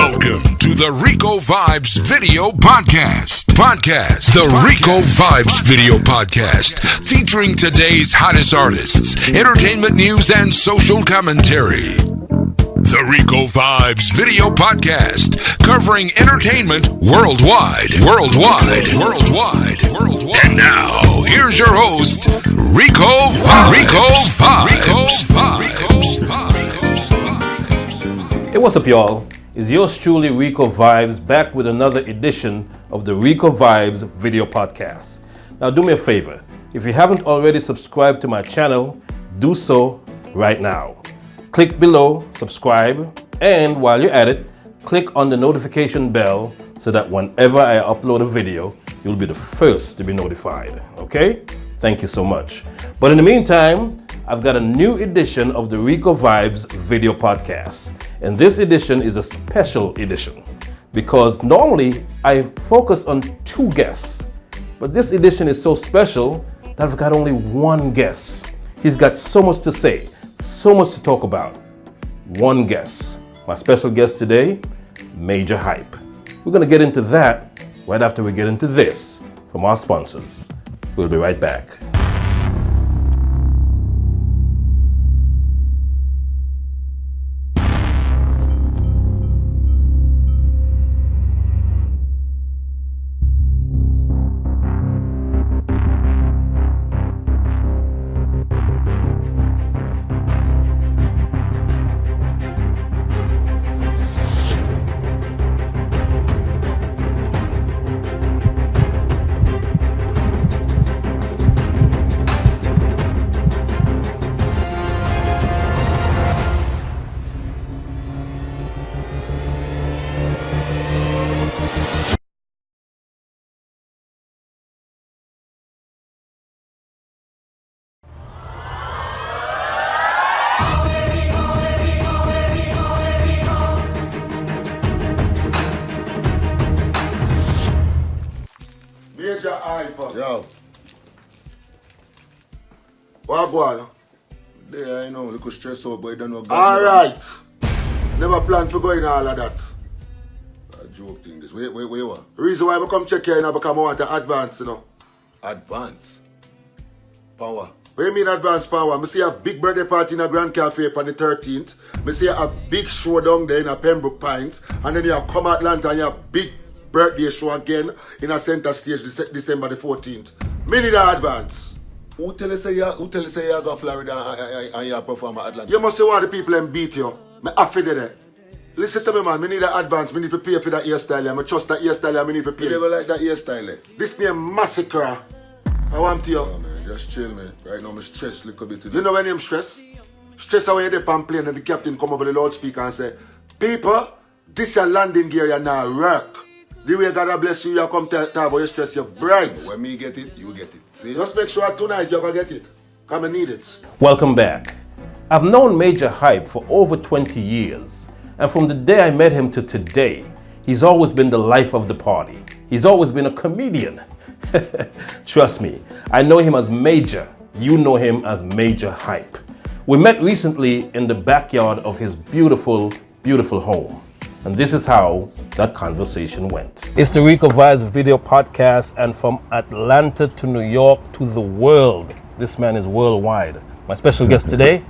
Welcome to the Ricovbes Video Podcast. The Ricovbes Video Podcast, featuring today's hottest artists, entertainment news, and social commentary. The Ricovbes Video Podcast, covering entertainment worldwide. And now, here's your host, Ricovbes. Hey, what's up, y'all? It's yours truly, Ricovbes, back with another edition of the Ricovbes Video Podcast. Now, do me a favor. If you haven't already subscribed to my channel, do so right now. Click below, subscribe, and while you're at it, click on the notification bell so that whenever I upload a video, you'll be the first to be notified, okay? Thank you so much. But in the meantime, I've got a new edition of the Ricovbes Video Podcast. And this edition is a special edition because normally I focus on 2 guests. But this edition is so special that I've got only 1 guest. He's got so much to say, so much to talk about. 1 guest. My special guest today, Majah Hype. We're going to get into that right after we get into this from our sponsors. We'll be right back. Majah Hype. Yo. What go on? Yeah, I know, little stress out, but I don't know. Alright. Never plan for going all of that. A joke thing this. Wait, what? Reason why I come check here now because I want to advance, you know. Advance? Power? What do you mean advance power? I see a big birthday party in a Grand Cafe on the 13th. I see a big show down there in a Pembroke Pines. And then you come Atlanta and you have a big birthday show again in a center stage December the 14th. Me need an advance. Who tell you say you go to Florida and you perform at Atlanta? You must say why the people them beat you. Me happy there. Listen to me, man. Me need an advance. Me need to pay for that hairstyle. I trust that hairstyle. I need to pay. You never like that hairstyle? This name Massacre. I want you. Oh, man, just chill, man. Right now, I'm stressed a little bit today. You know when I'm stressed? Stress when you're on plane and the captain come over the loudspeaker and say, people, this your landing gear, you now work. The way God bless you, you come to about your stress, you're bright. When me get it, you get it. See? Just make sure tonight you're going to get it. Come and need it. Welcome back. I've known Majah Hype for over 20 years. And from the day I met him to today, he's always been the life of the party. He's always been a comedian. Trust me, I know him as Majah. You know him as Majah Hype. We met recently in the backyard of his beautiful, beautiful home. And this is how that conversation went. It's the Ricovbes Video Podcast, and from Atlanta to New York to the world, this man is worldwide. My special guest today,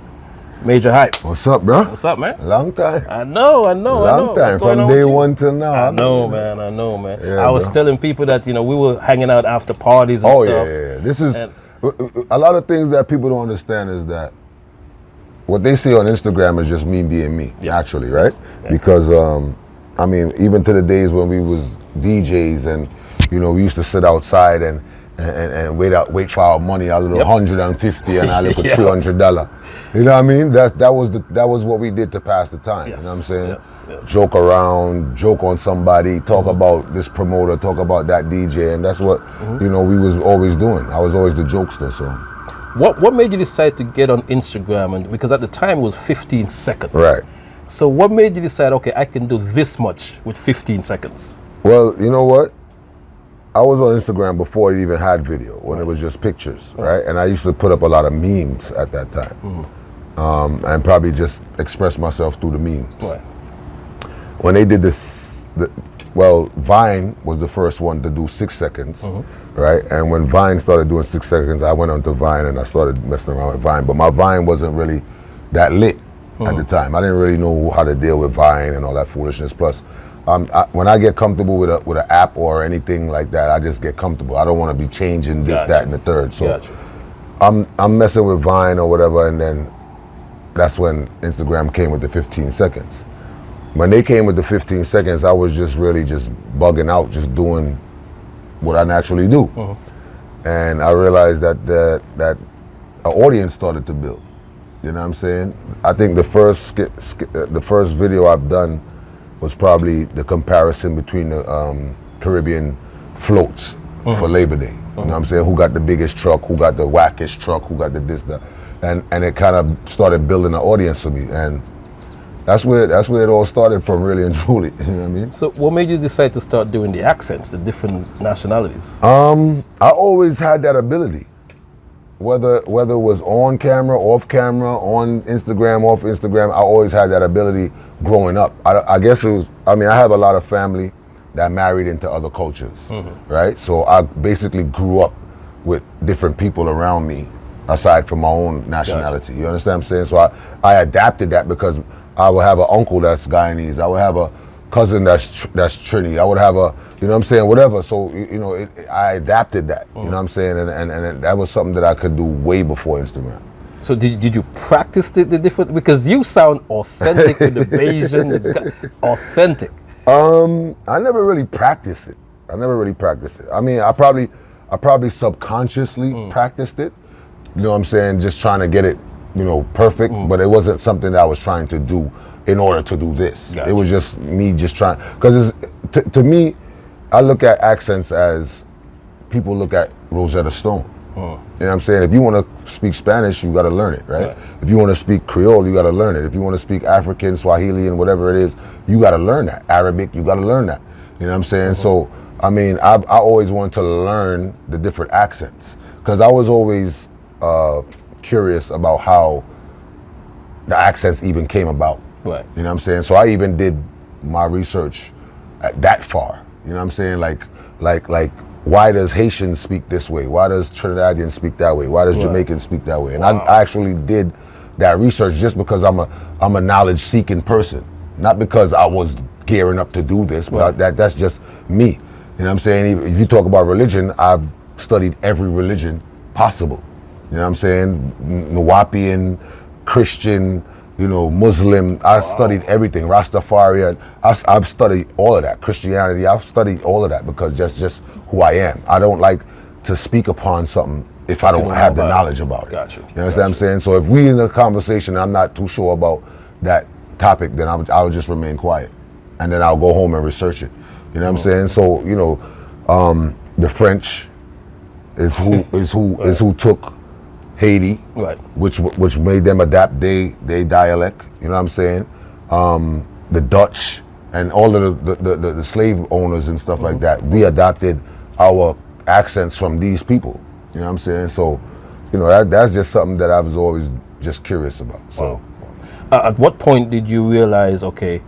Majah Hype. What's up, bro? What's up, man? Long time. I know. Long time, from day one till now. I know, man. Yeah, I was telling people that, we were hanging out after parties and stuff. Yeah. This is, a lot of things that people don't understand is that what they see on Instagram is just me being me, actually, right? Yeah. Because, even to the days when we was DJs and, we used to sit outside and wait for our money, our little $150 and our little $300. You know what I mean? That was what we did to pass the time. Yes. You know what I'm saying? Yes. Joke around, joke on somebody, talk about this promoter, talk about that DJ, and that's what we was always doing. I was always the jokester. So, what made you decide to get on Instagram? And because at the time it was 15 seconds. Right. So what made you decide? Okay, I can do this much with 15 seconds. Well, you know what? I was on Instagram before it even had video, when it was just pictures, right? And I used to put up a lot of memes at that time, and probably just express myself through the memes. Right. when they did this, Vine was the first one to do 6 seconds, right? And when Vine started doing 6 seconds, I went onto Vine and I started messing around with Vine. But my Vine wasn't really that lit at the time. I didn't really know how to deal with Vine and all that foolishness. Plus, when I get comfortable with an app or anything like that, I just get comfortable. I don't want to be changing this, that, and the third. So I'm messing with Vine or whatever, and then that's when Instagram came with the 15 seconds. When they came with the 15 seconds, I was just really just bugging out, just doing what I naturally do. And I realized that an audience started to build. You know what I'm saying? I think the first video I've done was probably the comparison between the Caribbean floats for Labor Day. You know what I'm saying? Who got the biggest truck, who got the wackest truck, who got the this, that. And it kind of started building an audience for me. And that's where it all started from, really and truly. You know what I mean? So what made you decide to start doing the accents, the different nationalities? I always had that ability. Whether it was on camera, off camera, on Instagram, off Instagram, I always had that ability growing up. I guess it was, I have a lot of family that married into other cultures, right? So I basically grew up with different people around me aside from my own nationality. You understand what I'm saying? So I adapted that because I would have an uncle that's Guyanese. I would have a cousin that's Trini. I would have a, you know what I'm saying, whatever. So, I adapted that, you know what I'm saying? And that was something that I could do way before Instagram. So did you practice the different, because you sound authentic with the Bayesian, authentic. I never really practiced it. I probably subconsciously practiced it. You know what I'm saying? Just trying to get it, perfect, but it wasn't something that I was trying to do in order to do this. Gotcha. It was just me just trying, because to me, I look at accents as people look at Rosetta Stone. You know what I'm saying? If you want to speak Spanish, you got to learn it, right? If you want to speak Creole, you got to learn it. If you want to speak African, Swahili, and whatever it is, you got to learn that. Arabic, you got to learn that. You know what I'm saying? So, I always wanted to learn the different accents, because I was always curious about how the accents even came about. Right. You know what I'm saying? So I even did my research at that far. You know what I'm saying? Like why does Haitian speak this way? Why does Trinidadian speak that way? Why does Jamaican speak that way? And I actually did that research just because I'm a knowledge seeking person. Not because I was gearing up to do this, but that's just me. You know what I'm saying? If you talk about religion, I've studied every religion possible. You know what I'm saying? Nawapian, Christian, Muslim. I studied everything. Rastafarian. I've studied all of that. Christianity. I've studied all of that because just who I am. I don't like to speak upon something if I don't have the knowledge about it. Gotcha. You understand what I'm saying? So if we in a conversation and I'm not too sure about that topic, then I'll just remain quiet, and then I'll go home and research it. You know what I'm saying? So the French is who took Haiti, which made them adapt their dialect. You know what I'm saying? The Dutch and all of the slave owners and stuff like that. We adopted our accents from these people. You know what I'm saying? So, that's just something that I was always just curious about. So, at what point did you realize, okay,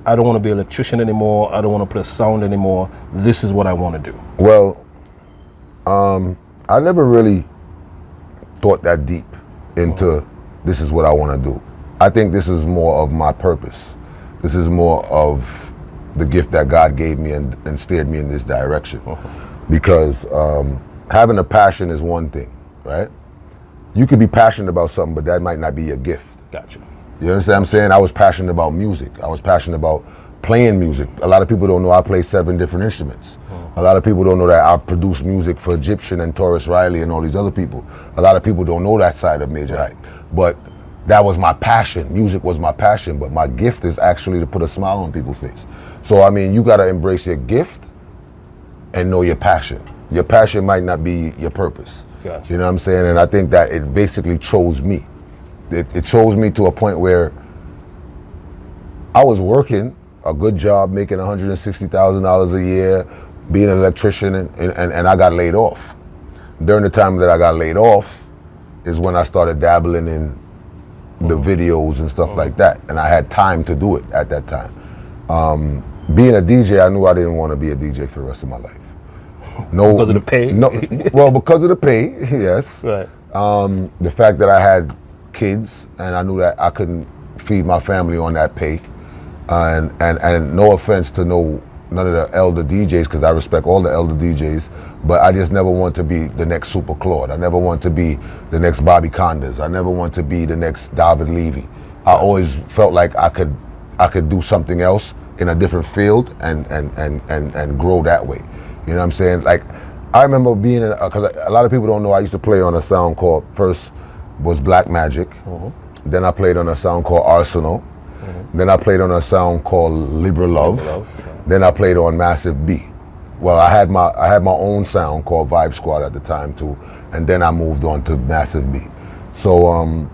I don't want to be an electrician anymore. I don't want to play sound anymore. This is what I want to do. Well, I never really thought that deep into this is what I want to do. I think this is more of my purpose. This is more of the gift that God gave me and steered me in this direction. Because having a passion is one thing, right? You could be passionate about something, but that might not be your gift. Gotcha. You understand what I'm saying? I was passionate about music. I was passionate about playing music. A lot of people don't know I play 7 different instruments. A lot of people don't know that I've produced music for Egyptian and Taurus Riley and all these other people. A lot of people don't know that side of Majah Hype. But that was my passion. Music was my passion, but my gift is actually to put a smile on people's face. So, you gotta embrace your gift and know your passion. Your passion might not be your purpose. Gotcha. You know what I'm saying? And I think that it basically chose me. It chose me to a point where I was working a good job, making $160,000 a year, being an electrician, and I got laid off. During the time that I got laid off is when I started dabbling in the videos and stuff like that, and I had time to do it at that time. Being a DJ, I knew I didn't want to be a DJ for the rest of my life. No, Because of the pay? No, well, because of the pay, yes. Right. The fact that I had kids and I knew that I couldn't feed my family on that pay. And no offense to none of the elder DJs, because I respect all the elder DJs, but I just never want to be the next Super Claude. I never want to be the next Bobby Condas. I never want to be the next David Levy. I always felt like I could do something else in a different field and grow that way. You know what I'm saying? Like, I remember being because a lot of people don't know, I used to play on a sound called, first was Black Magic, then I played on a sound called Arsenal, then I played on a sound called Libra Love, then I played on Massive B. Well, I had my own sound called Vibe Squad at the time too, and then I moved on to Massive B. So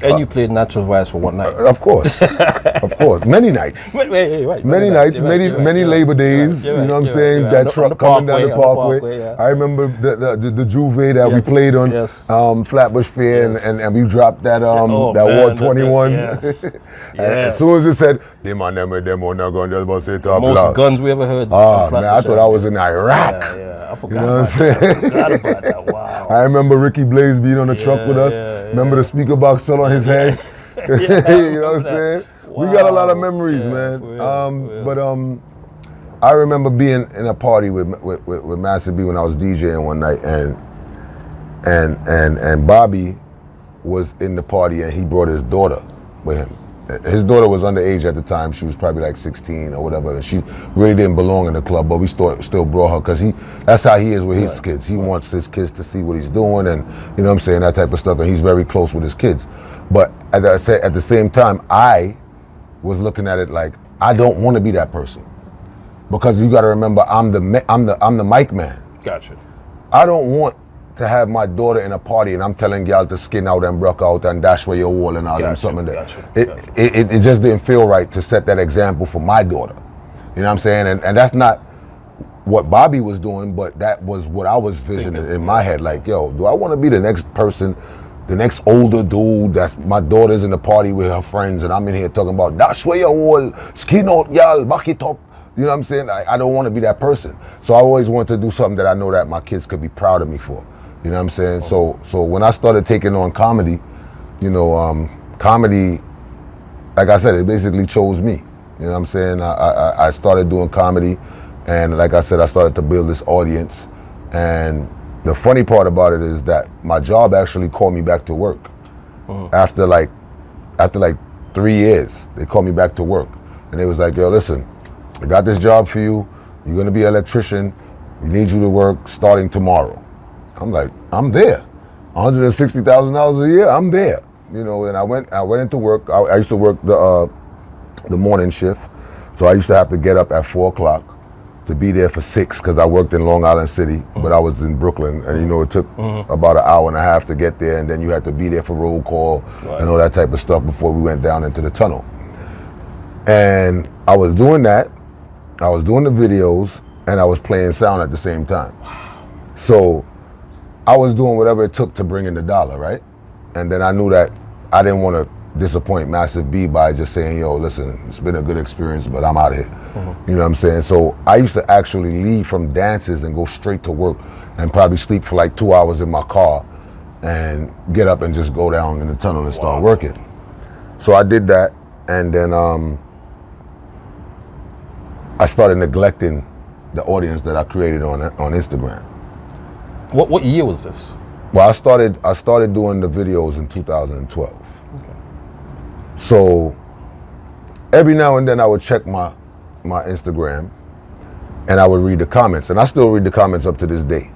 and you played Natural Vibes for one night. Of course, of course, many nights. Many nights, many Labor Days. You know what I'm saying? That truck coming down the Parkway. I remember the Juve that we played on Flatbush Fair, and we dropped that War 21. As soon as it said, "Them on them on not going to just say top most loud." guns we ever heard. Man, I thought I was in Iraq. I forgot about that. Wow. I remember Ricky Blaze being on the truck with us. Remember the speaker box fell on his head. You know what I'm saying? Wow. We got a lot of memories, man. But I remember being in a party with Master B when I was DJing one night, and Bobby was in the party, and he brought his daughter with him. His daughter was underage at the time. She was probably like 16 or whatever, and she really didn't belong in the club, but we still brought her because that's how he is with his kids. He wants his kids to see what he's doing, and you know what I'm saying, that type of stuff, and he's very close with his kids. But as I said, at the same time, I was looking at it like, I don't want to be that person, because you got to remember, I'm the mic man. Gotcha. I don't want to have my daughter in a party and I'm telling y'all to skin out and broke out and dash where your wall and all them something that it just didn't feel right to set that example for my daughter. You know what I'm saying? And that's not what Bobby was doing, but that was what I was visioning in my head. Like, yo, do I want to be the next person, the next older dude that's my daughter's in the party with her friends and I'm in here talking about dash where your wall, skin out y'all, back it up. You know what I'm saying? I don't want to be that person. So I always wanted to do something that I know that my kids could be proud of me for. You know what I'm saying? So when I started taking on comedy, you know, comedy, like I said, it basically chose me. You know what I'm saying? I started doing comedy, and like I said, I started to build this audience. And the funny part about it is that my job actually called me back to work. After like 3 years, they called me back to work. And they was like, yo, listen, I got this job for you. You're gonna be an electrician. We need you to work starting tomorrow. I'm like, I'm there. $160,000 a year, I'm there. You know, and I went into work. I used to work the morning shift. So I used to have to get up at 4 o'clock to be there for 6 because I worked in Long Island City, but I was in Brooklyn. And you know, it took about an hour and a half to get there, and then you had to be there for roll call and all that type of stuff before we went down into the tunnel. And I was doing that. I was doing the videos, and I was playing sound at the same time. So I was doing whatever it took to bring in the dollar, right? And then I knew that I didn't want to disappoint Massive B by just saying, yo, listen, it's been a good experience, but I'm out of here. You know what I'm saying? So I used to actually leave from dances and go straight to work and probably sleep for like 2 hours in my car and get up and just go down in the tunnel and start working. So I did that, and then I started neglecting the audience that I created on Instagram. What year was this? Well, I started doing the videos in 2012. Okay. So every now and then I would check my Instagram and I would read the comments, and I still read the comments up to this day.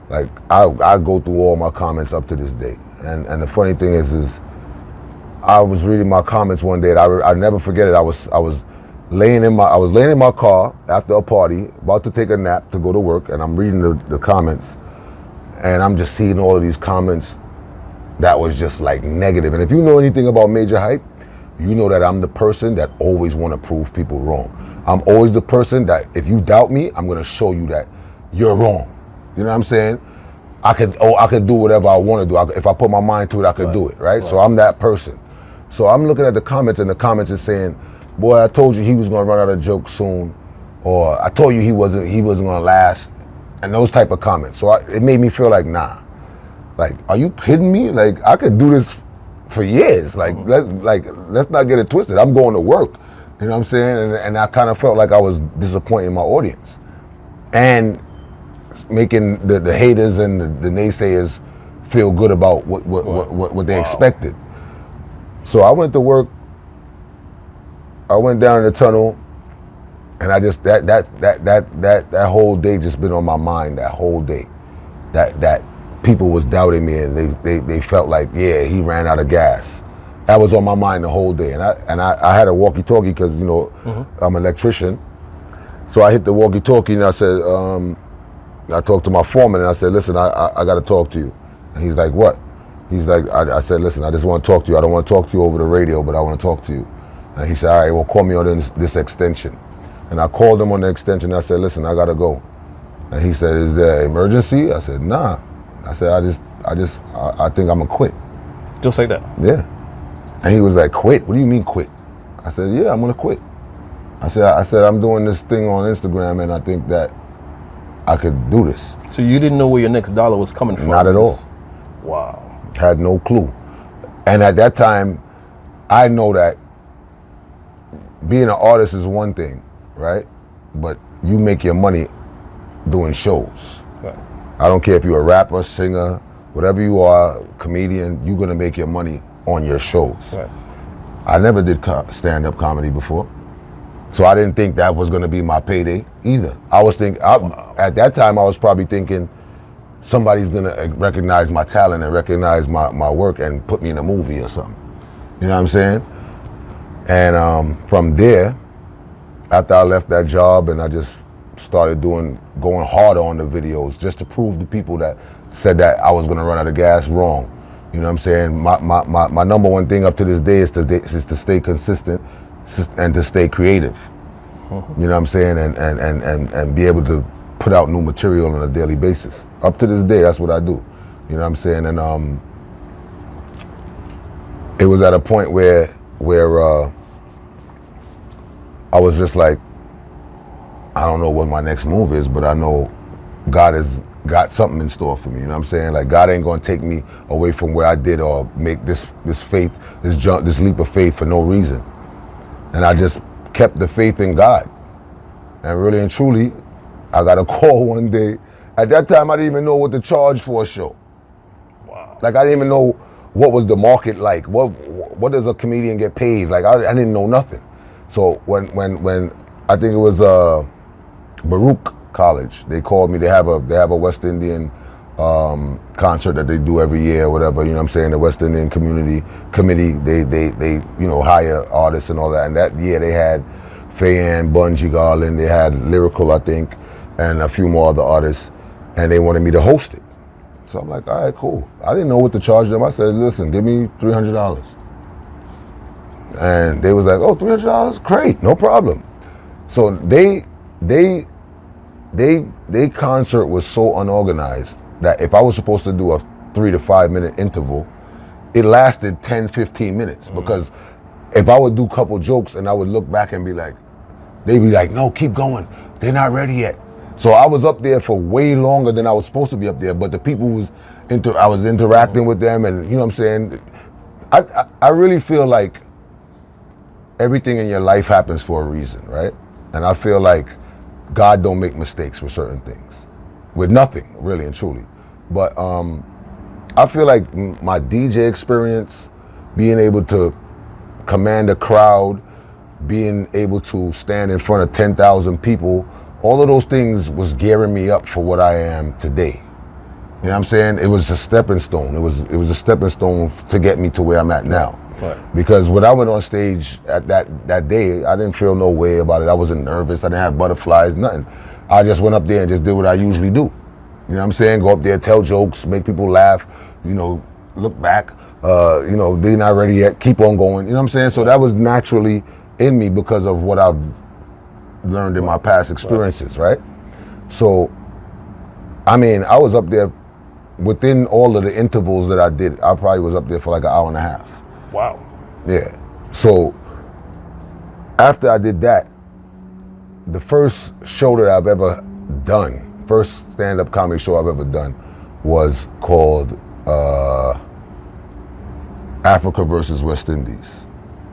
Like I go through all my comments up to this day. And the funny thing is I was reading my comments one day, and I never forget it. I was laying in my car after a party, about to take a nap to go to work, and I'm reading the comments. And I'm just seeing all of these comments that was just like negative. And if you know anything about Majah Hype, you know that I'm the person that always want to prove people wrong. I'm always the person that if you doubt me, I'm gonna show you that you're wrong. You know what I'm saying? I could do whatever I want to do. If I put my mind to it, I could do it, right? So I'm that person. So I'm looking at the comments, and the comments is saying, boy, I told you he was gonna run out of jokes soon, or I told you he wasn't gonna last, and those type of comments. So it made me feel like, nah, like, are you kidding me? Like, I could do this for years. Like, let's not get it twisted. I'm going to work. You know what I'm saying? And I kind of felt like I was disappointing my audience, and making the haters and the naysayers feel good about what they expected. So I went to work. I went down in the tunnel, and I just that whole day just been on my mind. That whole day, that people was doubting me, and they felt like, yeah, he ran out of gas. That was on my mind the whole day, and I had a walkie-talkie because, you know, I'm an electrician. So I hit the walkie-talkie and I said, I talked to my foreman and I said, listen, I got to talk to you. And he's like, what? He's like, I said, listen, I just want to talk to you. I don't want to talk to you over the radio, but I want to talk to you. And he said, all right, well, call me on this extension. And I called him on the extension. I said, listen, I got to go. And he said, is there an emergency? I said, nah. I said, I think I'm going to quit. Just like that? Yeah. And he was like, quit? What do you mean quit? I said, yeah, I'm going to quit. I said, I'm doing this thing on Instagram, and I think that I could do this. So you didn't know where your next dollar was coming from? Not at all. Wow. Had no clue. And at that time, I know that being an artist is one thing, right? But you make your money doing shows. Right. I don't care if you're a rapper, singer, whatever you are, comedian, you're gonna make your money on your shows. Right. I never did stand-up comedy before. So I didn't think that was gonna be my payday either. I was thinking, at that time I was probably thinking somebody's gonna recognize my talent and recognize my work and put me in a movie or something. You know what I'm saying? And from there, after I left that job and I just started going harder on the videos just to prove to people that said that I was gonna run out of gas wrong. You know what I'm saying? My number one thing up to this day is to stay consistent and to stay creative. You know what I'm saying? And be able to put out new material on a daily basis. Up to this day, that's what I do. You know what I'm saying? And it was at a point where I was just like, I don't know what my next move is, but I know God has got something in store for me. You know what I'm saying? Like, God ain't gonna take me away from where I did or make this leap of faith for no reason. And I just kept the faith in God. And really and truly, I got a call one day. At that time, I didn't even know what to charge for a show. Wow. Like, I didn't even know what was the market like. What does a comedian get paid? Like, I didn't know nothing. So when I think it was Baruch College, they called me. They have a West Indian concert that they do every year or whatever. You know what I'm saying? The West Indian committee, they hire artists and all that. And that year they had Faye-Ann, Bungie Garland, they had Lyrical, I think, and a few more other artists, and they wanted me to host it. So I'm like, all right, cool. I didn't know what to charge them. I said, listen, give me $300. And they was like, oh, $300? Great, no problem. So they concert was so unorganized that if I was supposed to do a 3 to 5 minute interval, it lasted 10, 15 minutes because if I would do a couple jokes and I would look back and be like, they'd be like, no, keep going. They're not ready yet. So I was up there for way longer than I was supposed to be up there, but the people I was interacting with them, and you know what I'm saying? I really feel like everything in your life happens for a reason, right? And I feel like God don't make mistakes with certain things. With nothing, really and truly. But I feel like my DJ experience, being able to command a crowd, being able to stand in front of 10,000 people, all of those things was gearing me up for what I am today. You know what I'm saying? It was a stepping stone. It was a stepping stone to get me to where I'm at now. Right. Because when I went on stage at that day, I didn't feel no way about it. I wasn't nervous. I didn't have butterflies, nothing. I just went up there and just did what I usually do. You know what I'm saying? Go up there, tell jokes, make people laugh, look back, they're not ready yet, keep on going. You know what I'm saying? So that was naturally in me because of what I've learned in my past experiences, right? So, I mean, I was up there within all of the intervals that I did. I probably was up there for like an hour and a half. Wow. Yeah. So after I did that, the first show that I've ever done, first stand-up comedy show I've ever done, was called Africa versus West Indies,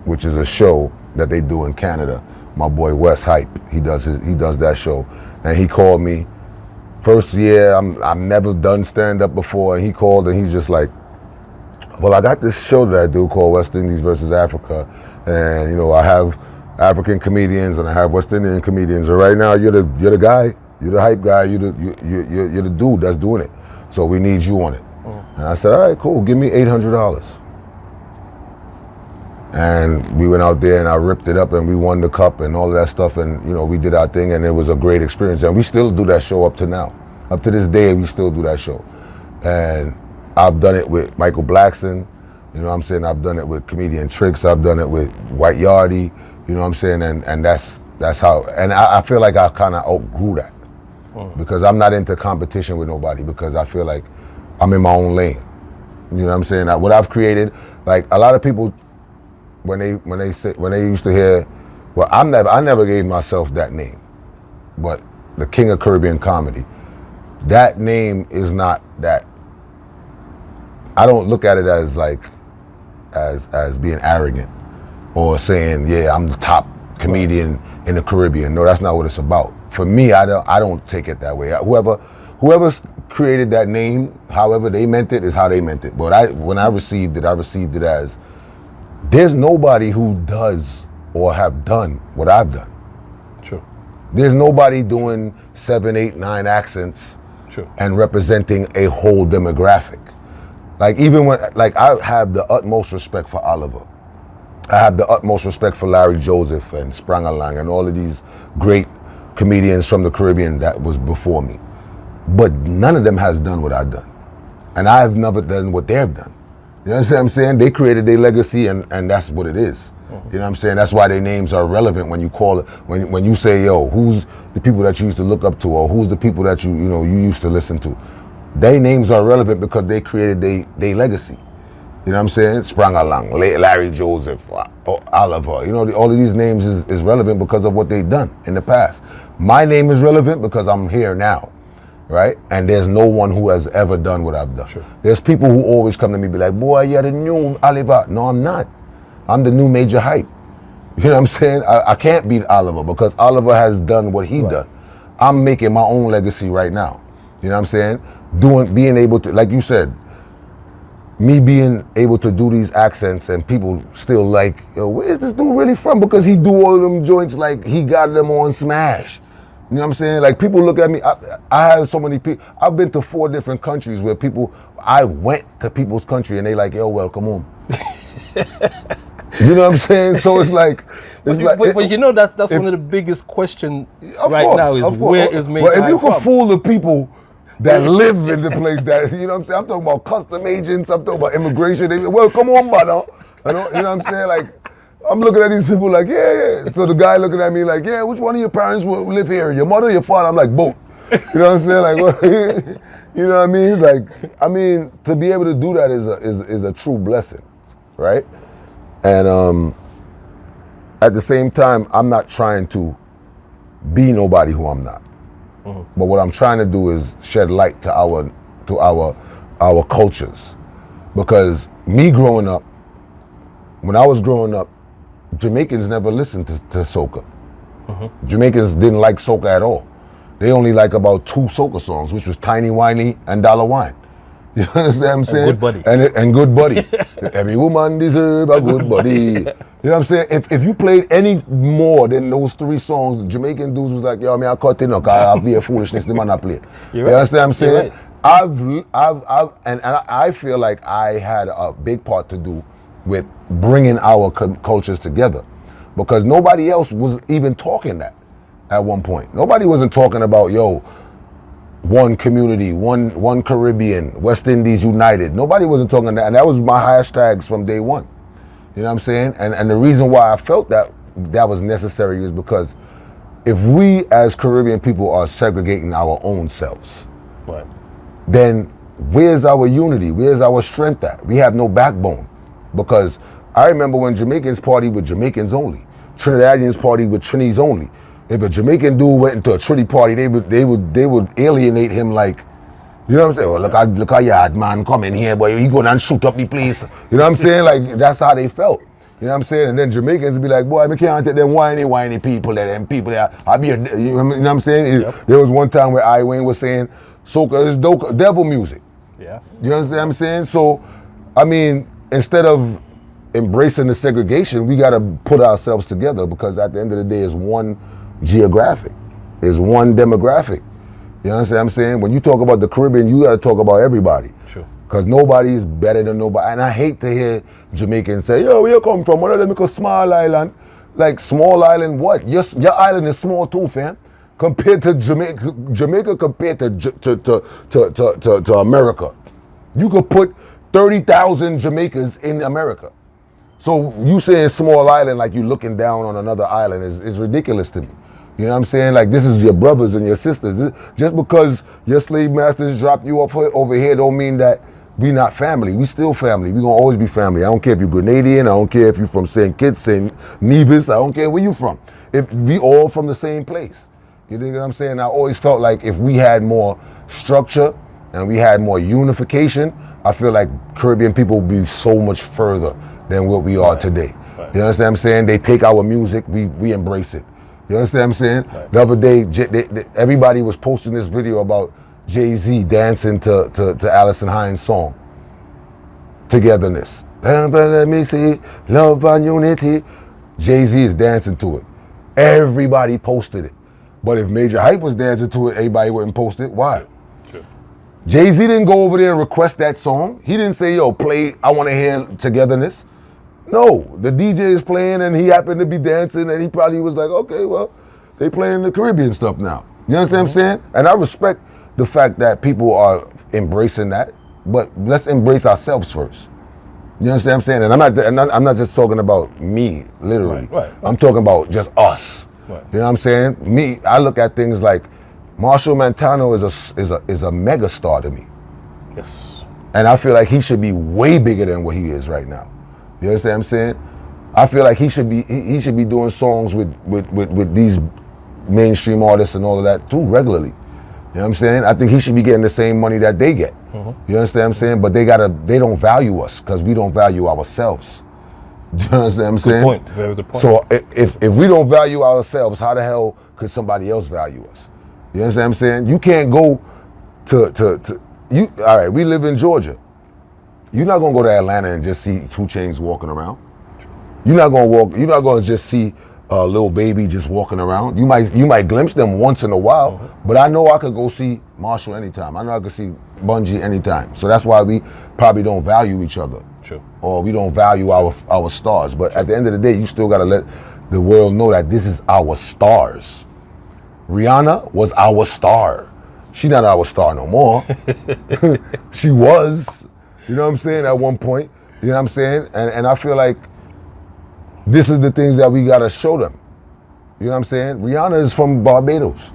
which is a show that they do in Canada. My boy Wes Hype, he does that show, and he called me. First year, I've never done stand-up before, and he called and he's just like, well, I got this show that I do called West Indies versus Africa, and you know, I have African comedians and I have West Indian comedians, and right now you're the guy, you're the hype guy, you're the dude that's doing it, so we need you on it. And I said, all right, cool, give me $800. And we went out there and I ripped it up and we won the cup and all of that stuff, and you know, we did our thing and it was a great experience, and we still do that show up to now. Up to this day, we still do that show. And I've done it with Michael Blackson, you know what I'm saying? I've done it with Comedian Tricks, I've done it with White Yardie, you know what I'm saying? And that's how, and I feel like I kind of outgrew that. Because I'm not into competition with nobody, because I feel like I'm in my own lane. You know what I'm saying? What I've created, like a lot of people, when they used to hear, well, I never gave myself that name, but the King of Caribbean Comedy, that name is not that. I don't look at it as like, as being arrogant or saying, yeah, I'm the top comedian in the Caribbean. No, that's not what it's about. For me, I don't take it that way. Whoever's created that name, however they meant it, is how they meant it. But when I received it as, there's nobody who does or have done what I've done. True. There's nobody doing 7, 8, 9 accents. True. And representing a whole demographic. Like even when, like I have the utmost respect for Oliver. I have the utmost respect for Larry Joseph and Sprangalang and all of these great comedians from the Caribbean that was before me. But none of them has done what I've done. And I've never done what they've done. You know what I'm saying? They created their legacy and that's what it is. You know what I'm saying? That's why their names are relevant when you call it, when you say, yo, who's the people that you used to look up to, or who's the people that you used to listen to. Their names are relevant because they created their legacy. You know what I'm saying? Sprangalang, Larry Joseph, Oliver, you know, all of these names is relevant because of what they've done in the past. My name is relevant because I'm here now. Right? And there's no one who has ever done what I've done. Sure. There's people who always come to me and be like, boy, you're the new Oliver. No, I'm not. I'm the new Majah Hype. You know what I'm saying? I can't beat Oliver because Oliver has done what he done. I'm making my own legacy right now. You know what I'm saying? Being able to, like you said, me being able to do these accents and people still like, yo, where is this dude really from? Because he do all of them joints like he got them on Smash. You know what I'm saying? Like people look at me, I have so many people, I've been to 4 different countries where I went to people's country and they like, yo, welcome home. You know what I'm saying? So it's like, but you know that's one of the biggest questions right now is where is Majah But if you from? can fool the people that live in the place that, you know what I'm saying? I'm talking about custom agents, I'm talking about immigration. They, well, come on, brother. You know what I'm saying? Like, I'm looking at these people like, yeah. So the guy looking at me like, yeah, which one of your parents will live here? Your mother or your father? I'm like, both. You know what I'm saying? Like, what, you know what I mean? Like, I mean, to be able to do that is a true blessing, right? And at the same time, I'm not trying to be nobody who I'm not. But what I'm trying to do is shed light to our cultures, because me growing up, when I was growing up, Jamaicans never listened to soca. Jamaicans didn't like soca at all. They only like about 2 soca songs, which was Tiny Whiny and Dollar Wine. You understand what I'm saying? Good Buddy. And Good Buddy. Every woman deserve a good buddy. You know what I'm saying? If you played any more than those 3 songs, the Jamaican dudes was like, yo, I cut it, I'll be a foolishness, the man I play. You understand what I'm saying? Right. And I feel like I had a big part to do with bringing our cultures together, because nobody else was even talking that at one point. Nobody wasn't talking about, yo, one community, one Caribbean, West Indies united. Nobody wasn't talking that, and that was my hashtags from day one. You know what I'm saying? And the reason why I felt that was necessary is because if we as Caribbean people are segregating our own selves, right, then where's our unity? Where's our strength at? We have no backbone. Because I remember when Jamaicans partied with Jamaicans only. Trinidadians party with Trinis only. If a Jamaican dude went into a Trini party, they would alienate him like, you know what I'm saying? Well, look how yard man come in here, boy. He going and shoot up the place. You know what I'm saying? Like that's how they felt. You know what I'm saying? And then Jamaicans be like, boy, I can't take them whiny people them people there. You know what I'm saying? Yep. There was one time where I Wayne was saying, soca is devil music. Yes. You understand what I'm saying? So, I mean, instead of embracing the segregation, we got to put ourselves together because at the end of the day, it's one geographic, it's one demographic. You understand what I'm saying? When you talk about the Caribbean, you got to talk about everybody. True. Because nobody's better than nobody. And I hate to hear Jamaicans say, yo, where you come from? One of them a small island. Like, small island what? Your island is small too, fam. Compared to Jamaica compared to America. You could put 30,000 Jamaicans in America. So you saying small island like you looking down on another island is ridiculous to me. You know what I'm saying? Like this is your brothers and your sisters. Just because your slave masters dropped you off over here don't mean that we not family. We still family. We gonna always be family. I don't care if you're Grenadian. I don't care if you're from St. Kitts, St. Nevis. I don't care where you from. If we all from the same place. You know what I'm saying? I always felt like if we had more structure and we had more unification, I feel like Caribbean people would be so much further than what we are today. Right. You understand what I'm saying? They take our music, we embrace it. You understand what I'm saying? Right. The other day, everybody was posting this video about Jay-Z dancing to Alison Hines' song, Togetherness. Let me see, love and unity. Jay-Z is dancing to it. Everybody posted it. But if Major Hype was dancing to it, everybody wouldn't post it. Why? Sure. Jay-Z didn't go over there and request that song. He didn't say, yo, play, I want to hear Togetherness. No, the DJ is playing and he happened to be dancing and he probably was like, okay, well, they playing the Caribbean stuff now. You understand what I'm saying? And I respect the fact that people are embracing that, but let's embrace ourselves first. You understand what I'm saying? And I'm not just talking about me, literally. Right. I'm talking about just us. Right. You know what I'm saying? Me, I look at things like Marshall Montano is a mega star to me. Yes. And I feel like he should be way bigger than what he is right now. You understand what I'm saying? I feel like he should be doing songs with these mainstream artists and all of that too regularly. You know what I'm saying? I think he should be getting the same money that they get. Mm-hmm. You understand what I'm saying? But they don't value us because we don't value ourselves. Do you understand what I'm saying? Good point. Very good point. So if we don't value ourselves, how the hell could somebody else value us? You understand what I'm saying? You can't go to all right, we live in Georgia. You're not gonna go to Atlanta and just see 2 Chainz walking around. You're not gonna just see a little baby just walking around. You might glimpse them once in a while, mm-hmm. But I know I could go see Marshall anytime. I know I could see Bungie anytime. So that's why we probably don't value each other. True. Or we don't value our stars. But at the end of the day, you still gotta let the world know that this is our stars. Rihanna was our star. She's not our star no more. She was. You know what I'm saying? At one point. You know what I'm saying? And I feel like this is the things that we gotta show them. You know what I'm saying? Rihanna is from Barbados.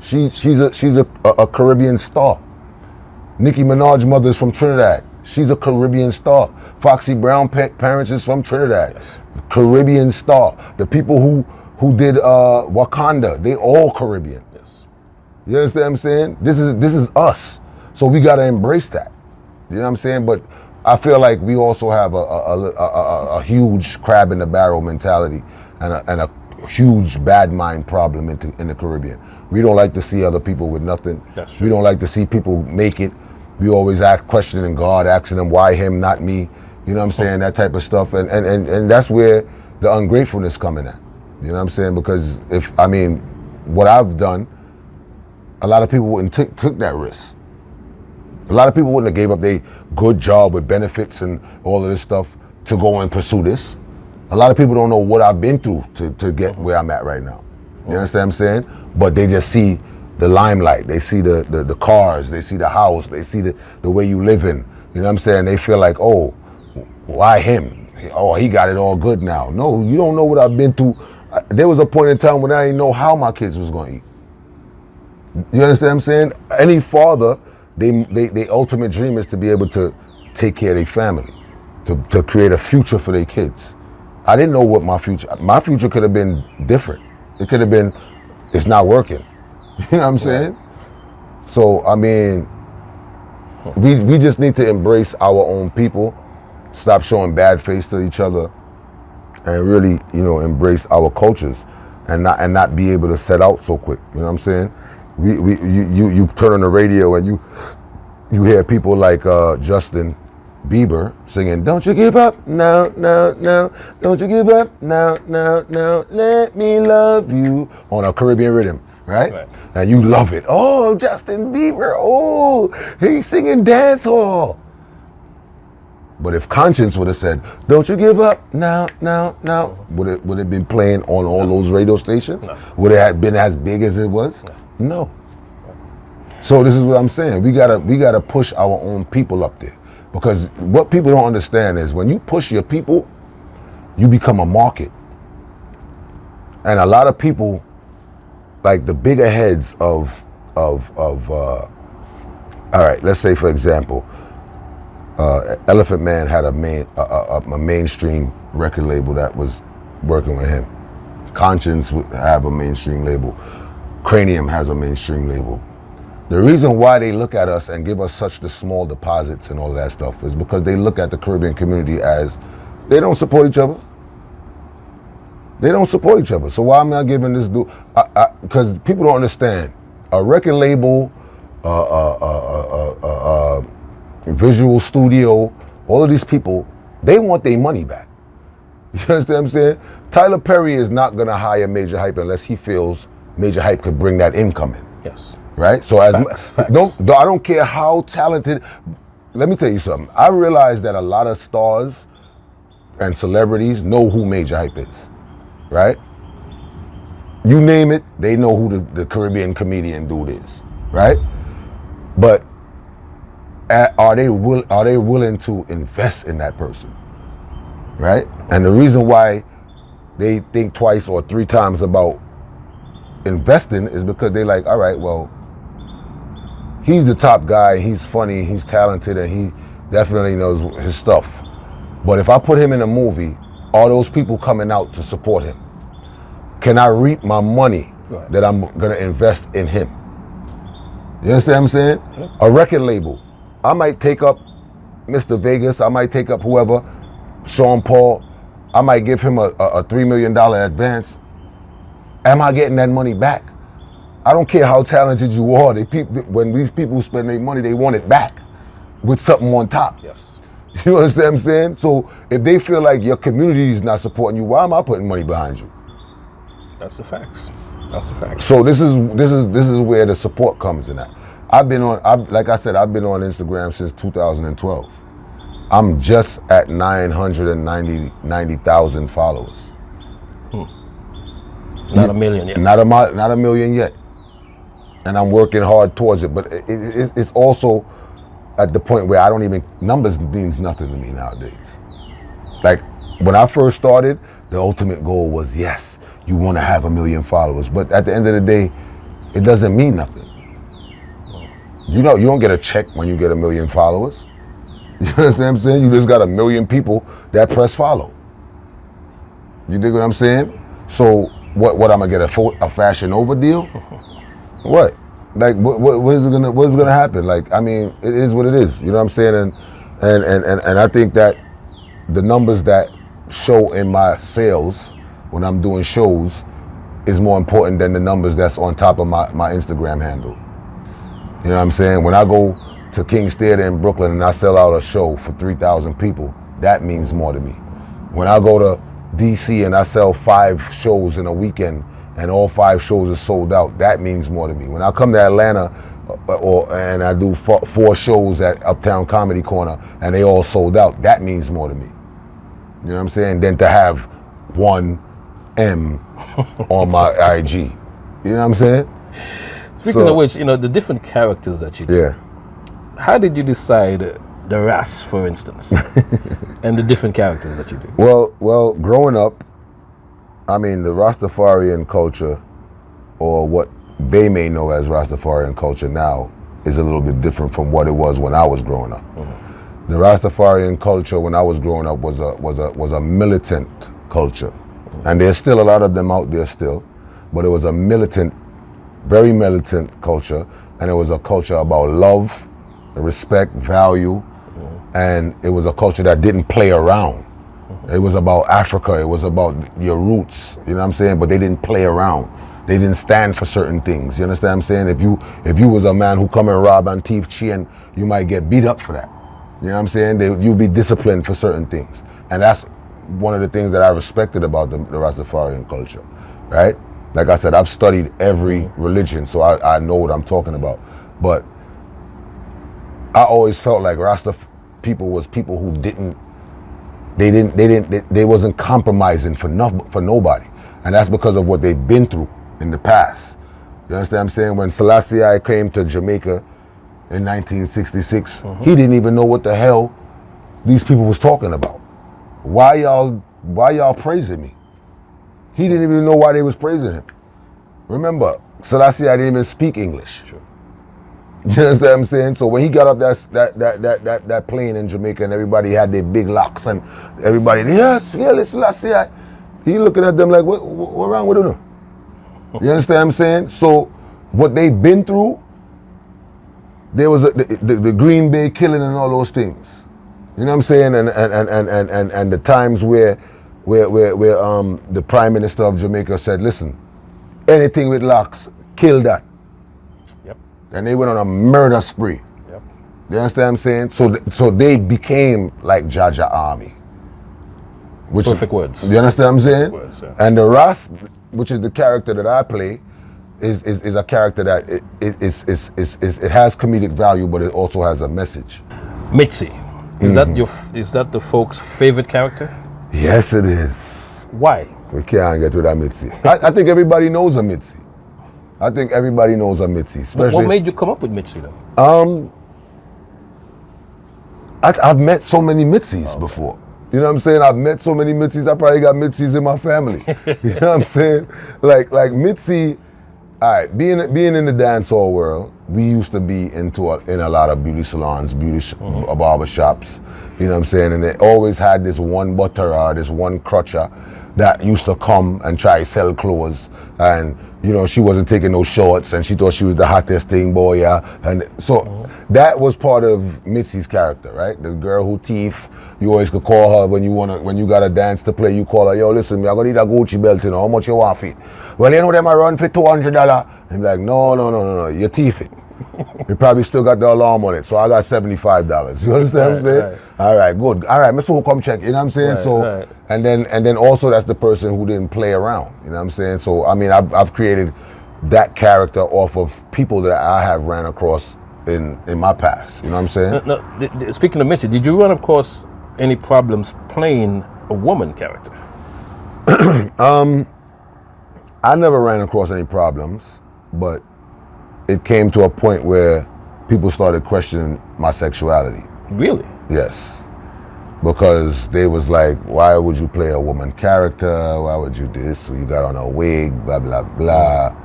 She's a Caribbean star. Nicki Minaj's mother is from Trinidad. She's a Caribbean star. Foxy Brown parents is from Trinidad. Yes. Caribbean star. The people who did Wakanda, they all Caribbean. Yes. You understand what I'm saying? This is us. So we gotta embrace that. You know what I'm saying? But I feel like we also have a huge crab in the barrel mentality and a huge bad mind problem in the Caribbean. We don't like to see other people with nothing. That's true. We don't like to see people make it. We always questioning God, asking them why him, not me. You know what I'm saying? That type of stuff. And that's where the ungratefulness coming at. You know what I'm saying? Because what I've done, a lot of people wouldn't took that risk. A lot of people wouldn't have gave up their good job with benefits and all of this stuff to go and pursue this. A lot of people don't know what I've been through to get where I'm at right now. You understand what I'm saying? But they just see the limelight. They see the cars. They see the house. They see the way you live in. You know what I'm saying? They feel like, oh, why him? Oh, he got it all good now. No, you don't know what I've been through. There was a point in time when I didn't know how my kids was going to eat. You understand what I'm saying? Any father, they ultimate dream is to be able to take care of their family, to create a future for their kids. I didn't know what my future could have been different. It could have been, it's not working. You know what I'm saying? So, I mean, we just need to embrace our own people, stop showing bad face to each other, and really, you know, embrace our cultures and not be able to set out so quick. You know what I'm saying? You turn on the radio and you hear people like Justin Bieber singing, "Don't you give up, no, no, no, don't you give up, no, no, no, let me love you," on a Caribbean rhythm, right? And you love it. Oh, Justin Bieber, oh, he's singing dance hall. But if Conscience would have said, "Don't you give up, no, no, no," would it been playing on all those radio stations? No. Would it have been as big as it was? No. So this is what I'm saying. We gotta push our own people up there. Because what people don't understand is when you push your people, you become a market. And a lot of people, like the bigger heads of all right, let's say for example, Elephant Man had a mainstream record label that was working with him. Conscience would have a mainstream label. Cranium has a mainstream label. The reason why they look at us and give us such the small deposits and all that stuff is because they look at the Caribbean community as they don't support each other. They don't support each other. So why am I giving this dude? Because people don't understand. A record label, visual studio, all of these people, they want their money back. You understand what I'm saying? Tyler Perry is not going to hire Majah Hype unless he feels Majah Hype could bring that income in. Yes. Right? So facts. I don't care how talented. Let me tell you something. I realize that a lot of stars and celebrities know who Majah Hype is. Right? You name it, they know who the Caribbean comedian dude is. Right? But are they willing to invest in that person? Right? And the reason why they think twice or three times about investing is because they like, all right, well, he's the top guy, he's funny, he's talented, and he definitely knows his stuff. But if I put him in a movie, are those people coming out to support him? Can I reap my money that I'm gonna invest in him? You understand what I'm saying? Yep. A record label, I might take up Mr. Vegas, I might take up whoever, Sean Paul, I might give him a $3 million advance. Am I getting that money back? I don't care how talented you are. When these people spend their money, they want it back with something on top. Yes. You understand what I'm saying? So if they feel like your community is not supporting you, why am I putting money behind you? That's the facts. That's the facts. So this is where the support comes in that. Like I said, I've been on Instagram since 2012. I'm just at 990,000 followers. Not a million yet. Not a million yet. And I'm working hard towards it. But it's also at the point where numbers means nothing to me nowadays. Like when I first started, the ultimate goal was, yes, you want to have 1 million followers. But at the end of the day, it doesn't mean nothing. You know, you don't get a check when you get 1 million followers. You understand what I'm saying? You just got 1 million people that press follow. You dig what I'm saying? So what I'm gonna get a Fashion Nova deal? What? Like what is gonna happen? Like, I mean, it is what it is. You know what I'm saying? And I think that the numbers that show in my sales when I'm doing shows is more important than the numbers that's on top of my Instagram handle. You know what I'm saying? When I go to King's Theater in Brooklyn and I sell out a show for 3,000 people, that means more to me. When I go to DC and I sell 5 shows in a weekend and all 5 shows are sold out, that means more to me. When I come to Atlanta and I do 4 shows at Uptown Comedy Corner and they all sold out, that means more to me. You know what I'm saying? Than to have 1 M on my IG. You know what I'm saying? Speaking of which, you know, the different characters that you do. Yeah. How did you decide the Ras, for instance, and the different characters that you do? Well, growing up, I mean, the Rastafarian culture, or what they may know as Rastafarian culture now, is a little bit different from what it was when I was growing up. Mm-hmm. The Rastafarian culture when I was growing up was a militant culture. And there's still a lot of them out there still, but it was a militant, very militant culture, and it was a culture about love, respect, value, and it was a culture that didn't play around. It was about Africa, it was about your roots, you know what I'm saying? But they didn't play around. They didn't stand for certain things, you understand what I'm saying? If you was a man who come and rob and thief chain, you might get beat up for that. You know what I'm saying? You'll be disciplined for certain things. And that's one of the things that I respected about the Rastafarian culture, right? Like I said, I've studied every religion, so I know what I'm talking about. But I always felt like Rasta people was people who they wasn't compromising for nobody. And that's because of what they've been through in the past. You understand what I'm saying? When Selassie I came to Jamaica in 1966, he didn't even know what the hell these people was talking about. Why y'all praising me? He didn't even know why they was praising him. Remember, Selassie I didn't even speak English. Sure. You understand what I'm saying? So when he got up that plane in Jamaica and everybody had their big locks and everybody, yes, Selassie I, he looking at them like, what wrong with them? You understand what I'm saying? So what they've been through, there was the Green Bay killing and all those things. You know what I'm saying? And the times where the Prime Minister of Jamaica said, listen, anything with locks, kill that. Yep. And they went on a murder spree. Yep. You understand what I'm saying? So they became like Jaja Army. Perfect words. You understand what I'm saying? Words, yeah. And the Ras, which is the character that I play, is a character that it has comedic value, but it also has a message. Mitzi, is that the folks' favorite character? Yes, it is. Why? We can't get rid of Mitzi. I think everybody knows a Mitzi. I think everybody knows a Mitzi. Especially, what made you come up with Mitzi though? I've met so many Mitzis before. You know what I'm saying? I've met so many Mitzis. I probably got Mitzis in my family. You know what I'm saying? Like Mitzi. All right, being in the dancehall world, we used to be in a lot of beauty salons, barber shops. You know what I'm saying? And they always had this one butterer, this one crutcher that used to come and try to sell clothes. And, you know, she wasn't taking no shorts and she thought she was the hottest thing, boy, yeah. And so that was part of Mitzi's character, right? The girl who thief. You always could call her when you got a dance to play, you call her, yo, listen, I'm gonna need a Gucci belt, you know, how much you want for it? Well, you know them I run for $200. I'm like, no, you thief it. You probably still got the alarm on it, so I got $75. You understand what I'm saying? Right. All right, good. All right, Mr. Come check, you know what I'm saying? Right. And then also that's the person who didn't play around, you know what I'm saying? So, I mean, I've created that character off of people that I have ran across in my past, you know what I'm saying? No, speaking of Mitzi, did you run across any problems playing a woman character? I never ran across any problems, but it came to a point where people started questioning my sexuality. Really? Yes. Because they was like, why would you play a woman character? Why would you do this? You got on a wig, blah, blah, blah.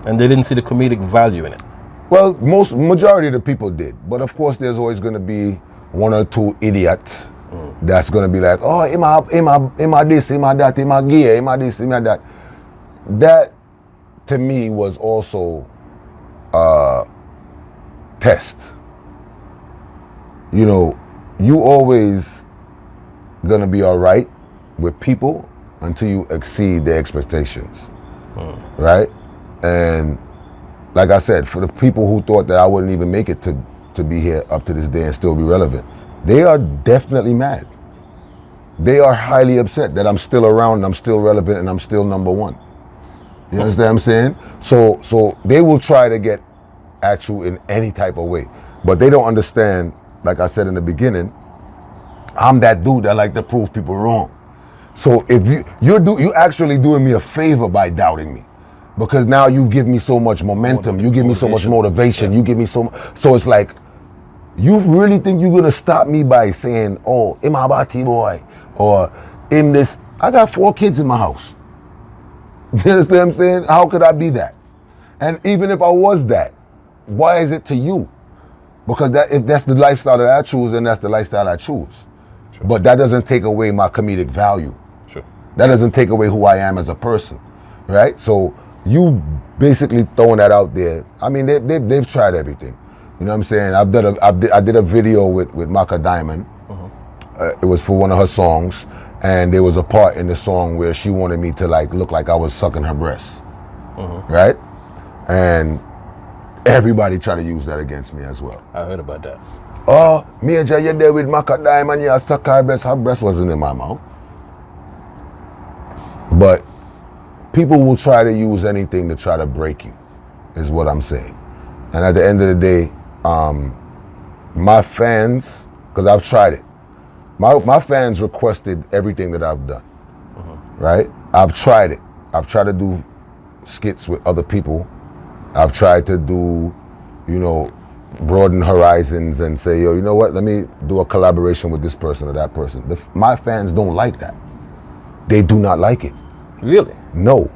And they didn't see the comedic value in it. Well, majority of the people did. But of course, there's always going to be one or two idiots that's going to be like, oh, am I this, am I that, am I gay, am I this, am I that. That, to me, was also a test. You know, you always going to be all right with people until you exceed their expectations, right? And like I said, for the people who thought that I wouldn't even make it to be here up to this day and still be relevant, they are definitely mad. They are highly upset that I'm still around and I'm still relevant and I'm still number one. You understand what I'm saying? So they will try to get at you in any type of way, but they don't understand, like I said in the beginning, I'm that dude that like to prove people wrong. So if you're actually doing me a favor by doubting me, because now you give me so much momentum, you give me so much motivation, you give me so it's like, you really think you're gonna stop me by saying, oh, I'm a bati boy, or in this, I got 4 kids in my house. You understand what I'm saying? How could I be that? And even if I was that, why is it to you? Because if that's the lifestyle that I choose, then that's the lifestyle I choose. Sure. But that doesn't take away my comedic value. Sure. That doesn't take away who I am as a person, right? So you basically throwing that out there. I mean, they've tried everything. You know what I'm saying? I did a video with Majah Diamond. It was for one of her songs, and there was a part in the song where she wanted me to like look like I was sucking her breasts, right? And everybody tried to use that against me as well. I heard about that. Oh, Majah, you're there with Majah Diamond, you suck her breast. Her breast wasn't in my mouth. But people will try to use anything to try to break you, is what I'm saying. And at the end of the day, my fans, because I've tried it, my fans requested everything that I've done, right? I've tried it. I've tried to do skits with other people. I've tried to do, you know, broaden horizons and say, yo, you know what, let me do a collaboration with this person or that person. My fans don't like that. They do not like it. Really? No,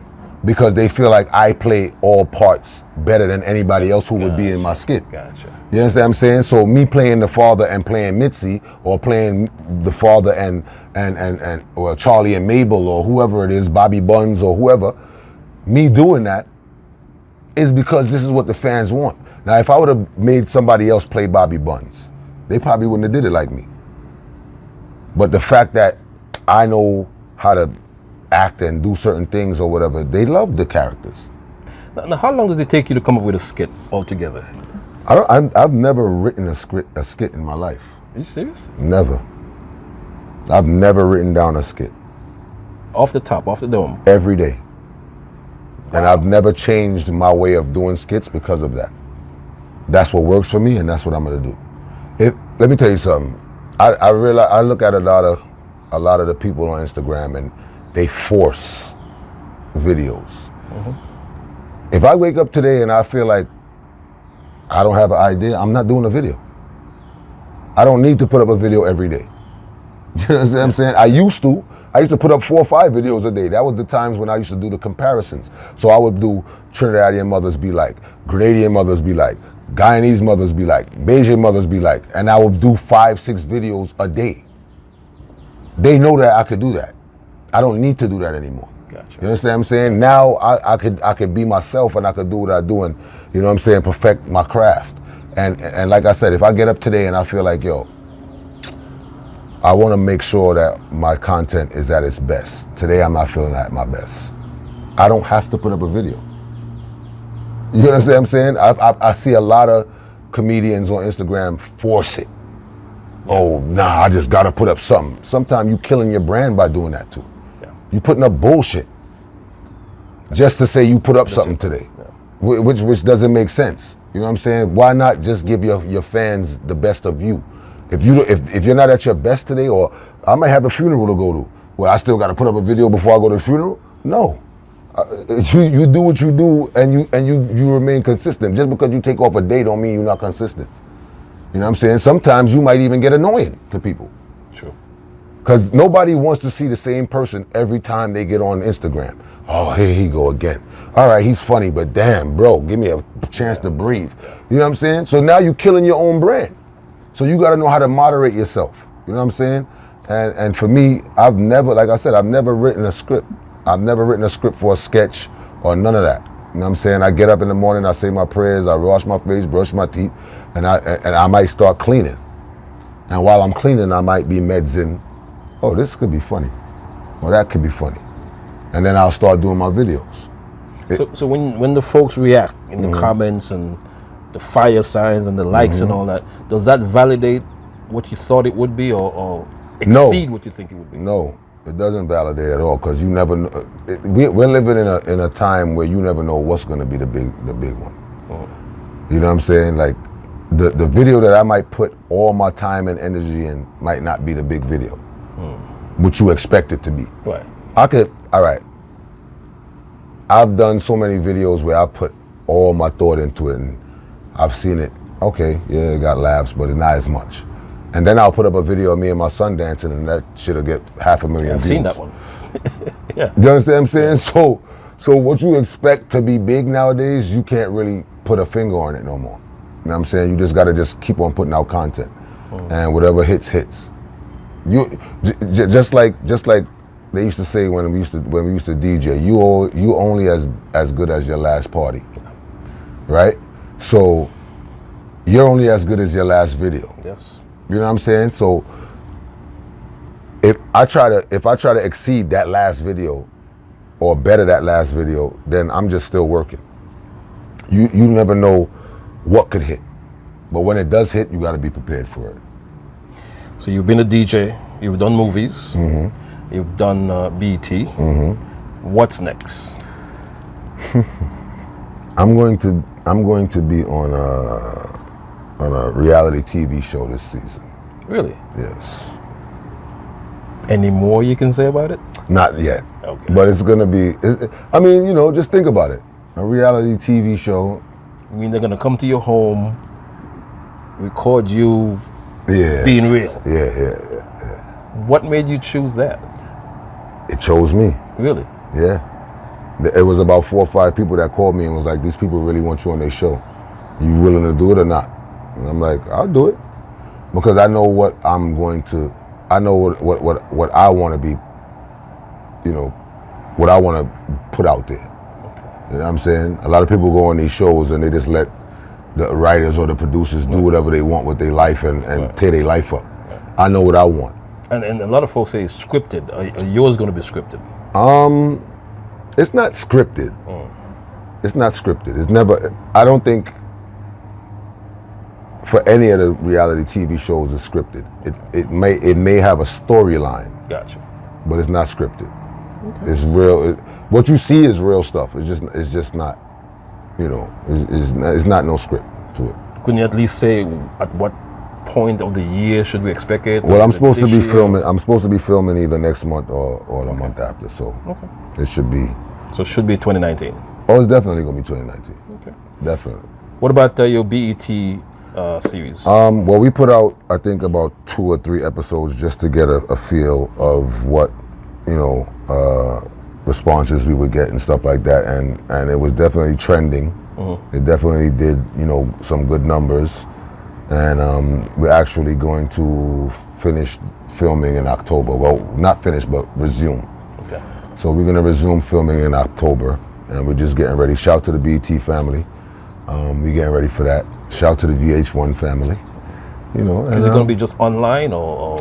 because they feel like I play all parts better than anybody else who would be in my skit. Gotcha. You understand what I'm saying? So me playing the father and playing Mitzi, or playing the father and or Charlie and Mabel, or whoever it is, Bobby Buns or whoever, me doing that is because this is what the fans want. Now, if I would have made somebody else play Bobby Buns, they probably wouldn't have did it like me. But the fact that I know how to act and do certain things or whatever, they love the characters. Now, how long does it take you to come up with a skit altogether? I've never written a skit in my life. Are you serious? Never. I've never written down a skit. Off the top, off the dome? Every day. And I've never changed my way of doing skits because of that. That's what works for me, and that's what I'm gonna do. Let me tell you something. I realize, I look at a lot of the people on Instagram, and they force videos. If I wake up today and I feel like I don't have an idea, I'm not doing a video. I don't need to put up a video every day. You know what I'm saying? I used to put up 4 or 5 videos a day. That was the times when I used to do the comparisons. So I would do Trinidadian mothers be like, Grenadian mothers be like, Guyanese mothers be like, Majah mothers be like, and I would do 5, 6 videos a day. They know that I could do that. I don't need to do that anymore. Gotcha. You understand what I'm saying? Now I could be myself, and I could do what I do, and you know what I'm saying, perfect my craft. And like I said, if I get up today and I feel like, yo, I want to make sure that my content is at its best. Today I'm not feeling at my best. I don't have to put up a video. You understand what I'm saying? I see a lot of comedians on Instagram force it. Oh, nah, I just gotta put up something. Sometimes you killing your brand by doing that too. Yeah. You putting up bullshit just to say you put up something today, which doesn't make sense. You know what I'm saying? Why not just give your fans the best of you? If you're not at your best today, or I might have a funeral to go to, well, I still got to put up a video before I go to the funeral? No, you do what you do, and you remain consistent. Just because you take off a day don't mean you're not consistent. You know what I'm saying? Sometimes you might even get annoying to people. True. Because nobody wants to see the same person every time they get on Instagram. Oh, here he go again. All right, he's funny, but damn, bro, give me a chance to breathe. You know what I'm saying? So now you're killing your own brand. So you got to know how to moderate yourself. You know what I'm saying? And for me, I've never, like I said, I've never written a script. I've never written a script for a sketch or none of that. You know what I'm saying? I get up in the morning, I say my prayers, I wash my face, brush my teeth, and I might start cleaning. And while I'm cleaning, I might be medzing. Oh, this could be funny. Well, that could be funny. And then I'll start doing my videos. So when the folks react in the comments and the fire signs and the likes and all that, does that validate what you thought it would be, or exceed what you think it would be? No, it doesn't validate at all, because you never know. We're living in a time where you never know what's going to be the big one. You know what I'm saying? Like the video that I might put all my time and energy in might not be the big video, which you expect it to be. Right. All right. I've done so many videos where I put all my thought into it, and I've seen it. Okay, yeah, it got laughs, but it's not as much. And then I'll put up a video of me and my son dancing, and that shit'll get 500,000 views. I've seen that one. Yeah. You understand what I'm saying? So what you expect to be big nowadays, you can't really put a finger on it no more. You know what I'm saying? You just gotta just keep on putting out content, and whatever hits. You just like they used to say when we used to DJ, you only as good as your last party, right? So you're only as good as your last video. Yes. You know what I'm saying? So if I try to exceed that last video or better that last video, then I'm just still working. You never know what could hit, but when it does hit, you got to be prepared for it. So you've been a DJ, you've done movies, you've done BET. What's next? I'm going to be on a reality TV show this season. Really? Yes. Any more you can say about it? Not yet. Okay. But it's going to be, I mean, you know, just think about it. A reality TV show. I mean, they're going to come to your home, record you Yeah. being real. Yeah. What made you choose that? It chose me. Really? Yeah. It was about 4 or 5 people that called me and was like, these people really want you on their show. You willing to do it or not? And I'm like, I'll do it. Because I know what I'm going to, I know what I want to be, you know, what I want to put out there. You know what I'm saying? A lot of people go on these shows and they just let the writers or the producers do whatever they want with their life and tear their life up. I know what I want. And a lot of folks say it's scripted. Are yours going to be scripted? It's not scripted. It's not scripted. It's never, I don't think for any of the reality TV shows it's scripted. It may have a storyline. Gotcha. But it's not scripted. Okay. It's real. What you see is real stuff. It's just not, you know, it's not no script to it. Couldn't you at least say at what point of the year should we expect it? Well, I'm supposed to be filming. I'm supposed to be filming either next month or the month after. So it should be. So it should be 2019. Oh, it's definitely gonna be 2019. Okay. Definitely. What about your BET series? Well, we put out I think about 2 or 3 episodes just to get a feel of what, you know, responses we would get and stuff like that, and it was definitely trending. It definitely did, you know, some good numbers, and we're actually going to finish filming in October. Well, not finish, but resume. Okay. So we're gonna resume filming in October, and we're just getting ready. Shout to the BET family. We're getting ready for that. Shout to the VH1 family. You know. Is it going to be just online or?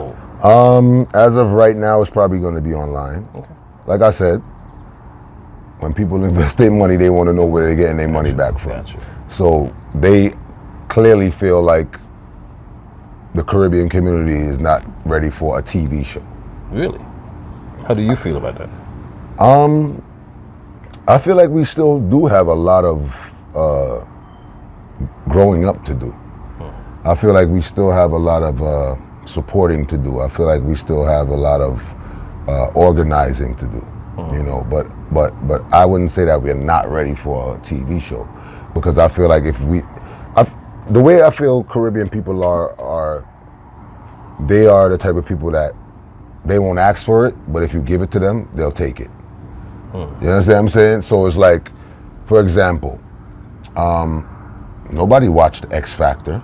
As of right now, it's probably going to be online. Okay. Like I said, when people invest their money, they want to know where they're getting their money back from. Gotcha. So they clearly feel like the Caribbean community is not ready for a TV show. Really? How do you feel about that? I feel like we still do have a lot of growing up to do. I feel like we still have a lot of supporting to do. I feel like we still have a lot of organizing to do. You know, but I wouldn't say that we're not ready for a TV show, because I feel like if the way I feel Caribbean people are they are the type of people that they won't ask for it, but if you give it to them, they'll take it. You understand what I'm saying? So it's like, for example, nobody watched X Factor.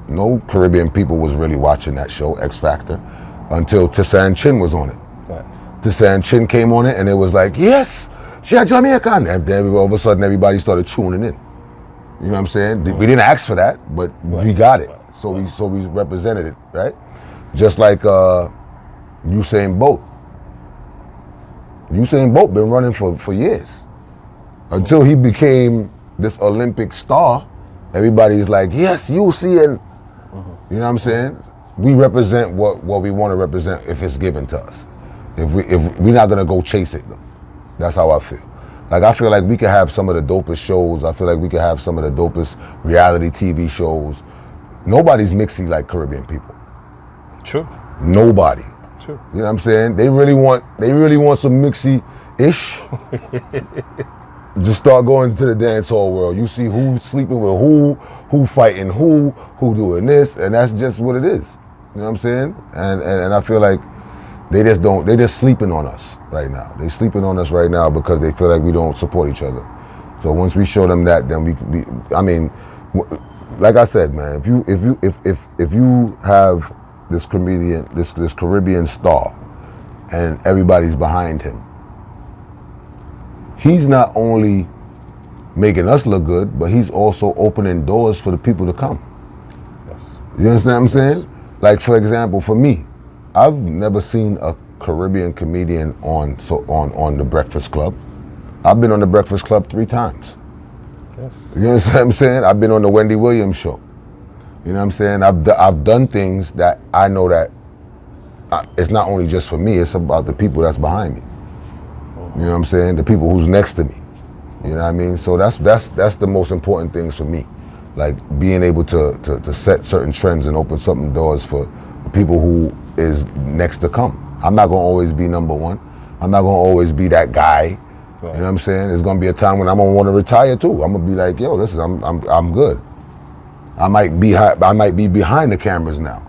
No Caribbean people was really watching that show, X Factor, until Tisan Chin was on it. Right. Tisan Chin came on it, and it was like, yes, she a Jamaican. And then all of a sudden, everybody started tuning in. You know what I'm saying? We didn't ask for that, but we got it. So we represented it, right? Just like Usain Bolt. Usain Bolt been running for years. Until he became this Olympic star, everybody's like, yes, Usain. You know what I'm saying? We represent what we want to represent if it's given to us. If we're not gonna go chase it though. That's how I feel. Like I feel like we could have some of the dopest shows. I feel like we could have some of the dopest reality TV shows. Nobody's mixy like Caribbean people. True. Nobody. True. You know what I'm saying? They really want some mixy-ish. Just start going to the dance hall world. You see who's sleeping with who fighting who doing this, and that's just what it is. You know what I'm saying? And I feel like they just sleeping on us right now. They sleeping on us right now because they feel like we don't support each other. So once we show them that, then I mean, like I said, man, if you have this comedian, this Caribbean star, and everybody's behind him, he's not only making us look good, but he's also opening doors for the people to come. Yes. You understand what I'm saying? Like, for example, for me, I've never seen a Caribbean comedian on the Breakfast Club. I've been on the Breakfast Club 3 times. Yes. You understand what I'm saying? I've been on the Wendy Williams show. You know what I'm saying? I've done things that I know that it's not only just for me, it's about the people that's behind me. You know what I'm saying? The people who's next to me. You know what I mean? So that's the most important things for me. Like being able to set certain trends and open certain doors for people who is next to come. I'm not gonna always be number one. I'm not gonna always be that guy. Right. You know what I'm saying? There's gonna be a time when I'm gonna want to retire too. I'm gonna be like, yo, listen, I'm good. I might be behind the cameras now.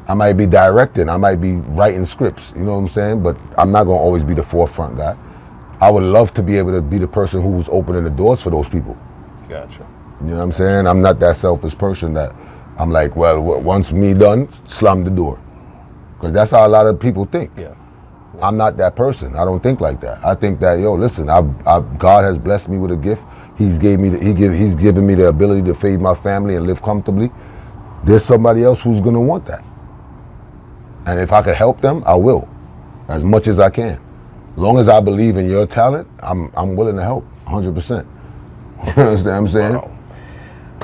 I might be directing. I might be writing scripts. You know what I'm saying? But I'm not gonna always be the forefront guy. I would love to be able to be the person who's opening the doors for those people. Gotcha. You know what I'm saying? I'm not that selfish person that I'm like, well, once me done, slam the door. Because that's how a lot of people think. Yeah. I'm not that person. I don't think like that. I think that, yo, listen, God has blessed me with a gift. He's given me the ability to feed my family and live comfortably. There's somebody else who's gonna want that. And if I could help them, I will, as much as I can. Long as I believe in your talent, I'm willing to help, 100%. You understand what I'm saying? Wow.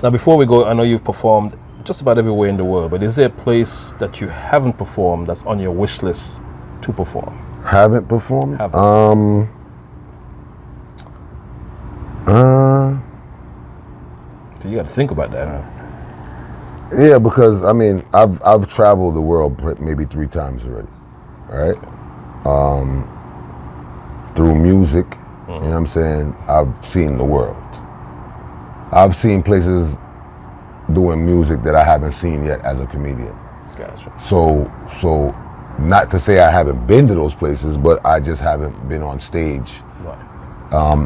Now, before we go, I know you've performed just about everywhere in the world, but is there a place that you haven't performed that's on your wish list to perform? Haven't performed? So you got to think about that, huh? Yeah, because I mean, I've traveled the world maybe 3 times already, right? Okay. Through music, you know what I'm saying? I've seen the world. I've seen places doing music that I haven't seen yet as a comedian. Gotcha. So not to say I haven't been to those places, but I just haven't been on stage. Right.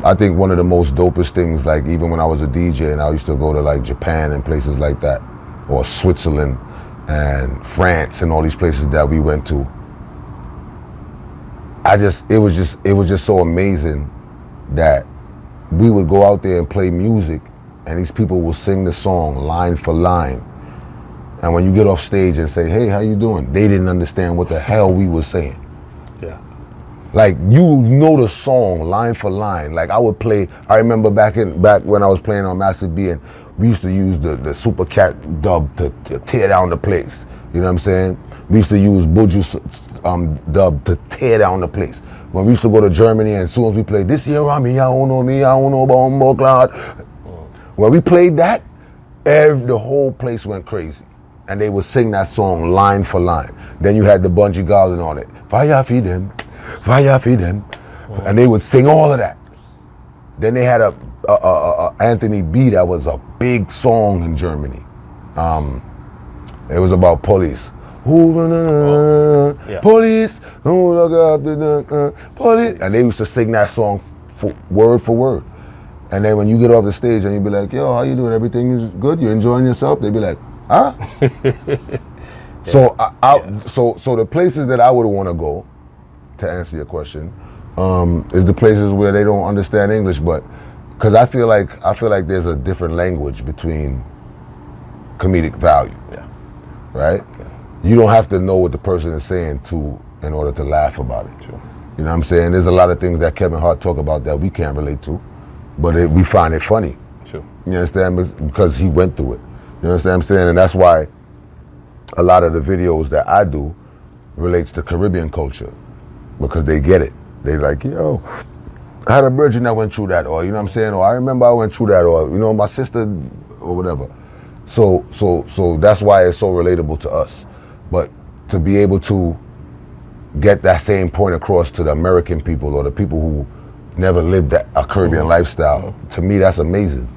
I think one of the most dopest things, like even when I was a DJ and I used to go to like Japan and places like that, or Switzerland and France and all these places that we went to, it was just so amazing that we would go out there and play music and these people will sing the song line for line. And when you get off stage and say, hey, how you doing? They didn't understand what the hell we were saying. Yeah. Like, you know the song line for line. Like I remember back when I was playing on Massive B, and we used to use the Super Cat dub to tear down the place. You know what I'm saying? We used to use Buju's dub to tear down the place. When we used to go to Germany, and as soon as we played this year, I don't know Bombo Cloud. When we played that, the whole place went crazy. And they would sing that song line for line. Then you had the Bungee Garland on it. Fire feed them, fire feed them. And they would sing all of that. Then they had a Anthony B that was a big song in Germany. It was about police. Yeah. Police, police. And they used to sing that song word for word. And then when you get off the stage and you be like, yo, how you doing? Everything is good? You enjoying yourself? They be like, huh? So so the places that I would want to go, to answer your question, is the places where they don't understand English, but because I feel like there's a different language between comedic value. Yeah. Right? Yeah. You don't have to know what the person is saying in order to laugh about it. Sure. You know what I'm saying? There's a lot of things that Kevin Hart talk about that we can't relate to, but we find it funny. Sure. You understand? Because he went through it. You understand what I'm saying? And that's why a lot of the videos that I do relates to Caribbean culture, because they get it. They like, yo, I had a virgin that went through that, or you know what I'm saying, or I remember I went through that, or you know, my sister, or whatever. So that's why it's so relatable to us. But to be able to get that same point across to the American people or the people who never lived a Caribbean lifestyle, to me that's amazing.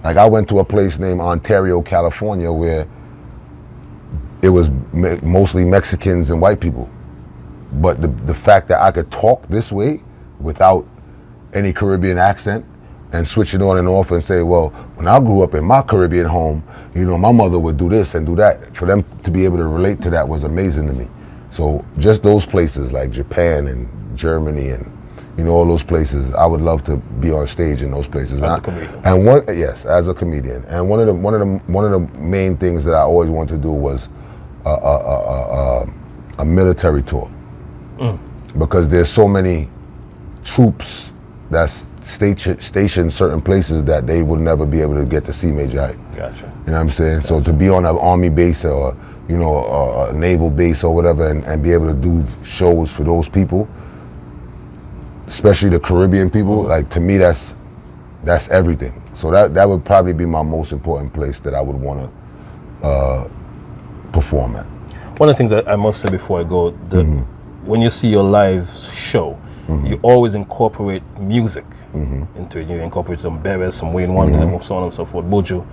Like I went to a place named Ontario, California, where it was mostly Mexicans and white people. But the fact that I could talk this way without any Caribbean accent and switch it on and off and say, well, when I grew up in my Caribbean home, you know, my mother would do this and do that. For them to be able to relate to that was amazing to me. So just those places like Japan and Germany and all those places, I would love to be on stage in those places. As a comedian. And yes, as a comedian. And one of the main things that I always wanted to do was a military tour, because there's so many troops that's stationed certain places that they would never be able to get to see Majah Hype. Gotcha. You know what I'm saying? Gotcha. So to be on an army base or a naval base or whatever, and be able to do shows for those people, especially the Caribbean people, like, to me that's everything. So that would probably be my most important place that I would want to perform at. One of the things that I must say before I go, when you see your live show, you always incorporate music into it. You incorporate some Beres, some Wayne Wonder, and so on and so forth, Buju.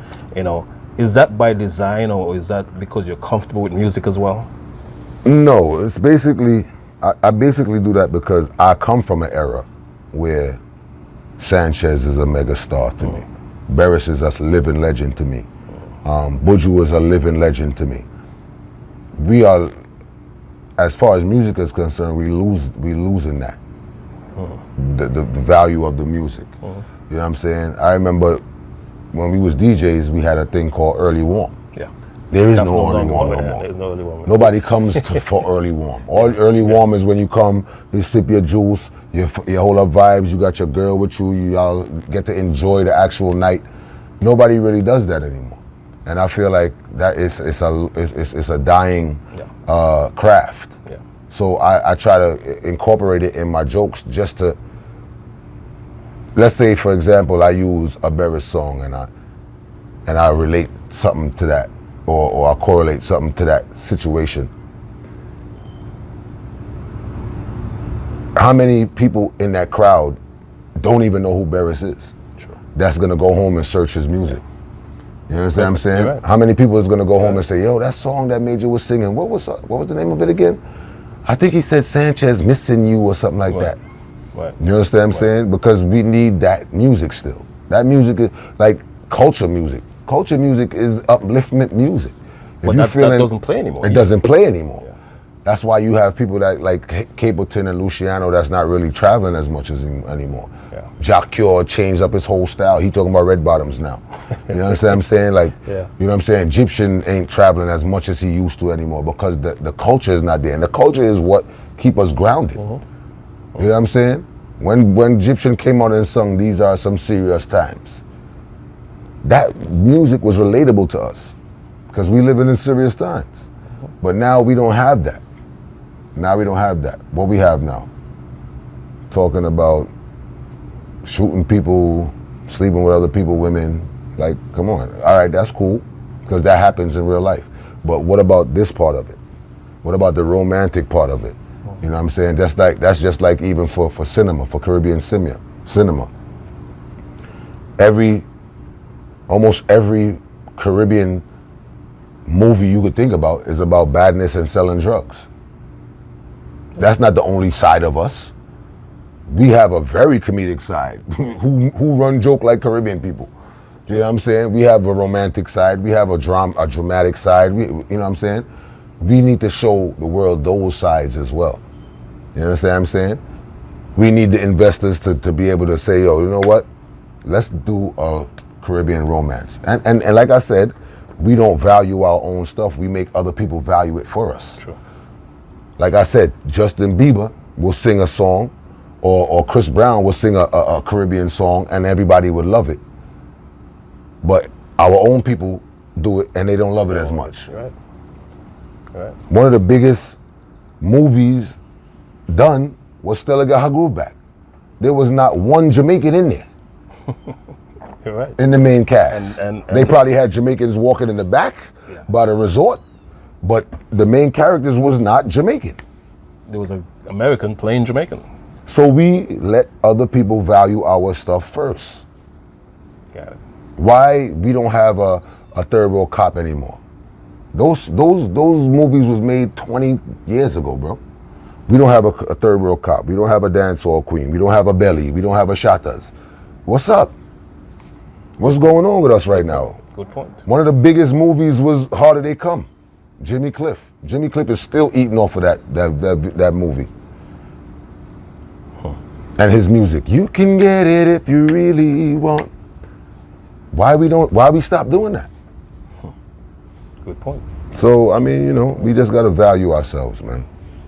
Is that by design, or is that because you're comfortable with music as well? No, it's basically, I basically do that because I come from an era where Sanchez is a mega star to me. Beres is a living legend to me. Buju is a living legend to me. We are, as far as music is concerned, we losing that. The value of the music. You know what I'm saying? I remember when we was DJs, we had a thing called early warm. Yeah. There is no early warm no more. There's no early warm. Nobody comes for early warm. All early warm is when you come, you sip your juice, you hold up vibes, you got your girl with you, y'all get to enjoy the actual night. Nobody really does that anymore. And I feel like that it's a dying craft. Yeah. So I try to incorporate it in my jokes, just to, let's say for example, I use a Beres song and I relate something to that, or I correlate something to that situation. How many people in that crowd don't even know who Beres is? Sure. That's gonna go home and search his music. You know what I'm saying? Right. How many people is gonna go home and say, yo, that song that Majah was singing, what was the name of it again? I think he said Sanchez Missing You or something like that. Right. You understand what I'm saying? Because we need that music still. That music is like culture music. Culture music is upliftment music. But that doesn't play anymore. It doesn't play anymore. Yeah. That's why you have people that like Capleton and Luciano that's not really traveling as much as anymore. Yeah. Jack Cure changed up his whole style. He talking about red bottoms now. You understand what I'm saying? Like, yeah. You know what I'm saying? Egyptian ain't traveling as much as he used to anymore because the culture is not there. And the culture is what keep us grounded. You know what I'm saying? When Egyptian came out and sung, these are some serious times, that music was relatable to us because we living in serious times. But now we don't have that. Now we don't have that. What we have now? Talking about shooting people, sleeping with other people, women. Like, come on. All right, that's cool, because that happens in real life. But what about this part of it? What about the romantic part of it? You know what I'm saying? That's just like even for cinema, for Caribbean cinema. Almost every Caribbean movie you could think about is about badness and selling drugs. That's not the only side of us. We have a very comedic side who run joke like Caribbean people. You know what I'm saying? We have a romantic side. We have a dramatic side. You know what I'm saying? We need to show the world those sides as well. You understand what I'm saying? We need the investors to be able to say, yo, you know what? Let's do a Caribbean romance. And like I said, we don't value our own stuff. We make other people value it for us. Sure. Like I said, Justin Bieber will sing a song, or Chris Brown will sing a Caribbean song, and everybody would love it. But our own people do it, and they don't love it as much. Right. Right. One of the biggest movies done was Stella Got Her Groove Back. There was not one Jamaican in there. You're right. In the main cast. And they probably had Jamaicans walking in the back by the resort, but the main characters was not Jamaican. There was an American playing Jamaican. So we let other people value our stuff first. Got it. Why we don't have a Third World Cop anymore? Those movies was made 20 years ago, bro. We don't have a Third World Cop. We don't have a Dancehall Queen. We don't have a Belly. We don't have a Shatas. What's up? What's going on with us right now? Good point. One of the biggest movies was Harder They Come, Jimmy Cliff. Jimmy Cliff is still eating off of that movie. And his music. You can get it if you really want. Why we stop doing that? Good point. So, I mean, you know, we just got to value ourselves, man.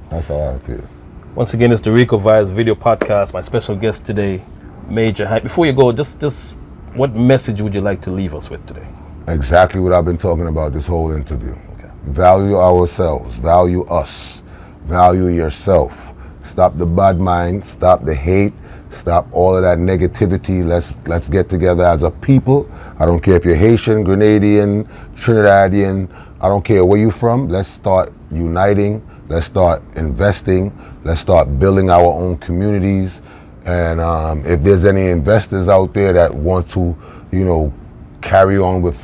That's how I feel. Once again, it's the Ricovbes video podcast. My special guest today, Majah Hype. Before you go, just what message would you like to leave us with today? Exactly what I've been talking about this whole interview. Okay. Value ourselves, value us, value yourself. Stop the bad mind, stop the hate, stop all of that negativity. Let's get together as a people. I don't care if you're Haitian, Grenadian, Trinidadian, I don't care where you're from. Let's start uniting, let's start investing, let's start building our own communities. And if there's any investors out there that want to, you know, carry on with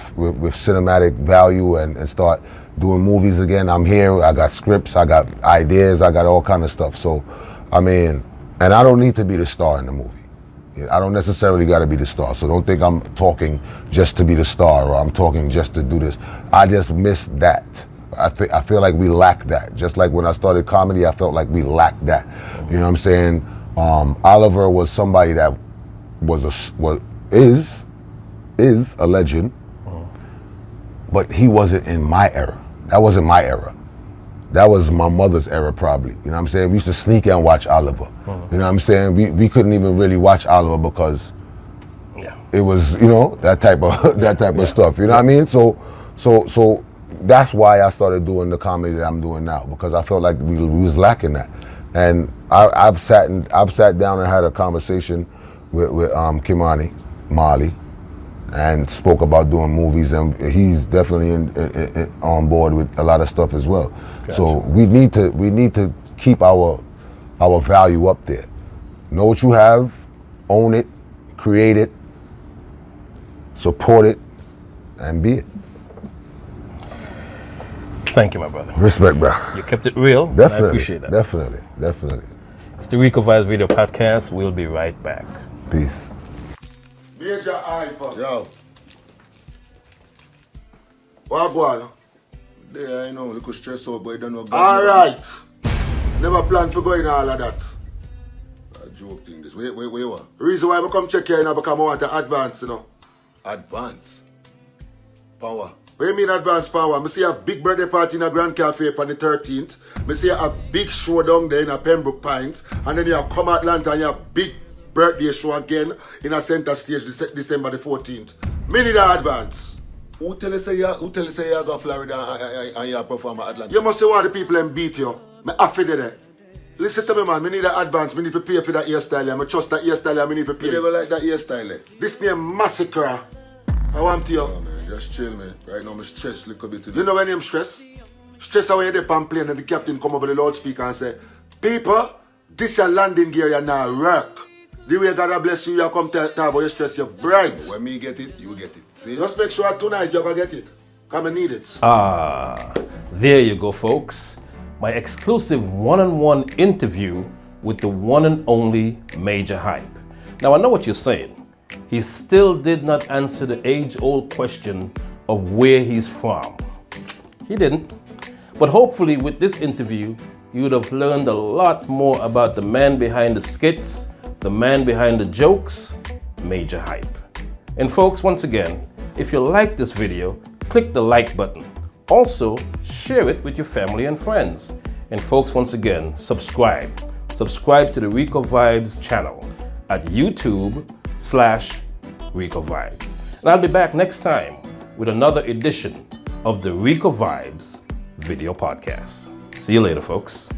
cinematic value and start doing movies again, I'm here. I got scripts, I got ideas, I got all kind of stuff. So, I mean, and I don't need to be the star in the movie. I don't necessarily got to be the star. So don't think I'm talking just to be the star or I'm talking just to do this. I just miss that. I feel like we lack that. Just like when I started comedy, I felt like we lacked that. You know what I'm saying? Oliver was somebody that is a legend, but he wasn't in my era. That wasn't my era. That was my mother's era, probably. You know what I'm saying? We used to sneak and watch Oliver. You know what I'm saying? We couldn't even really watch Oliver because it was, you know, that type of stuff. You know what I mean? So that's why I started doing the comedy that I'm doing now, because I felt like we was lacking that. And I've sat down and had a conversation with Kimani Marley and spoke about doing movies, and he's definitely on board with a lot of stuff as well. Gotcha. So we need to keep our value up there. Know what you have, own it, create it, support it, and be it. Thank you, my brother. Respect, bro. You kept it real. Definitely. And I appreciate that. Definitely. It's the Ricovbes video podcast. We'll be right back. Peace. Major Hype. Yo. What go on? Yeah, I know. Little stress out, but I don't know. Alright. Never planned for going all of that. A joke thing this. Wait, what? Reason why I come check here now because I want to advance, you know. Advance? Power? What do you mean advance power? I see a big birthday party in a Grand Cafe on the 13th. I see a big show down there in a Pembroke Pines. And then you come Atlanta and you have a big birthday show again in a center stage December the 14th. Me need an advance. Who tell you say you go to Florida and you perform at Atlanta? You must say one of the people and beat you. Me happy there. Listen to me, man. Me need an advance. Me need to pay for that hairstyle. I trust that hairstyle. I need to pay. You never like that hairstyle? This name Massacre. I want you. Oh, man. Just chill, man. Right now, I'm stressed a little bit today. You know when I'm stressed? Stress when you're on plane and the captain come over the loudspeaker and say, people, this your landing gear, you now work. The way God bless you, you come tell about your stress, you're bright. When me get it, you get it. See? Just make sure tonight you can get it. Come and need it. There you go, folks. My exclusive one-on-one interview with the one and only Majah Hype. Now, I know what you're saying. He still did not answer the age-old question of where he's from. He didn't. But hopefully with this interview, you would have learned a lot more about the man behind the skits, the man behind the jokes, Majah Hype. And folks, once again, if you like this video, click the like button. Also, share it with your family and friends. And folks, once again, subscribe. Subscribe to the Ricovbes channel at YouTube/Ricovbes. And I'll be back next time with another edition of the Ricovbes video podcast. See you later, folks.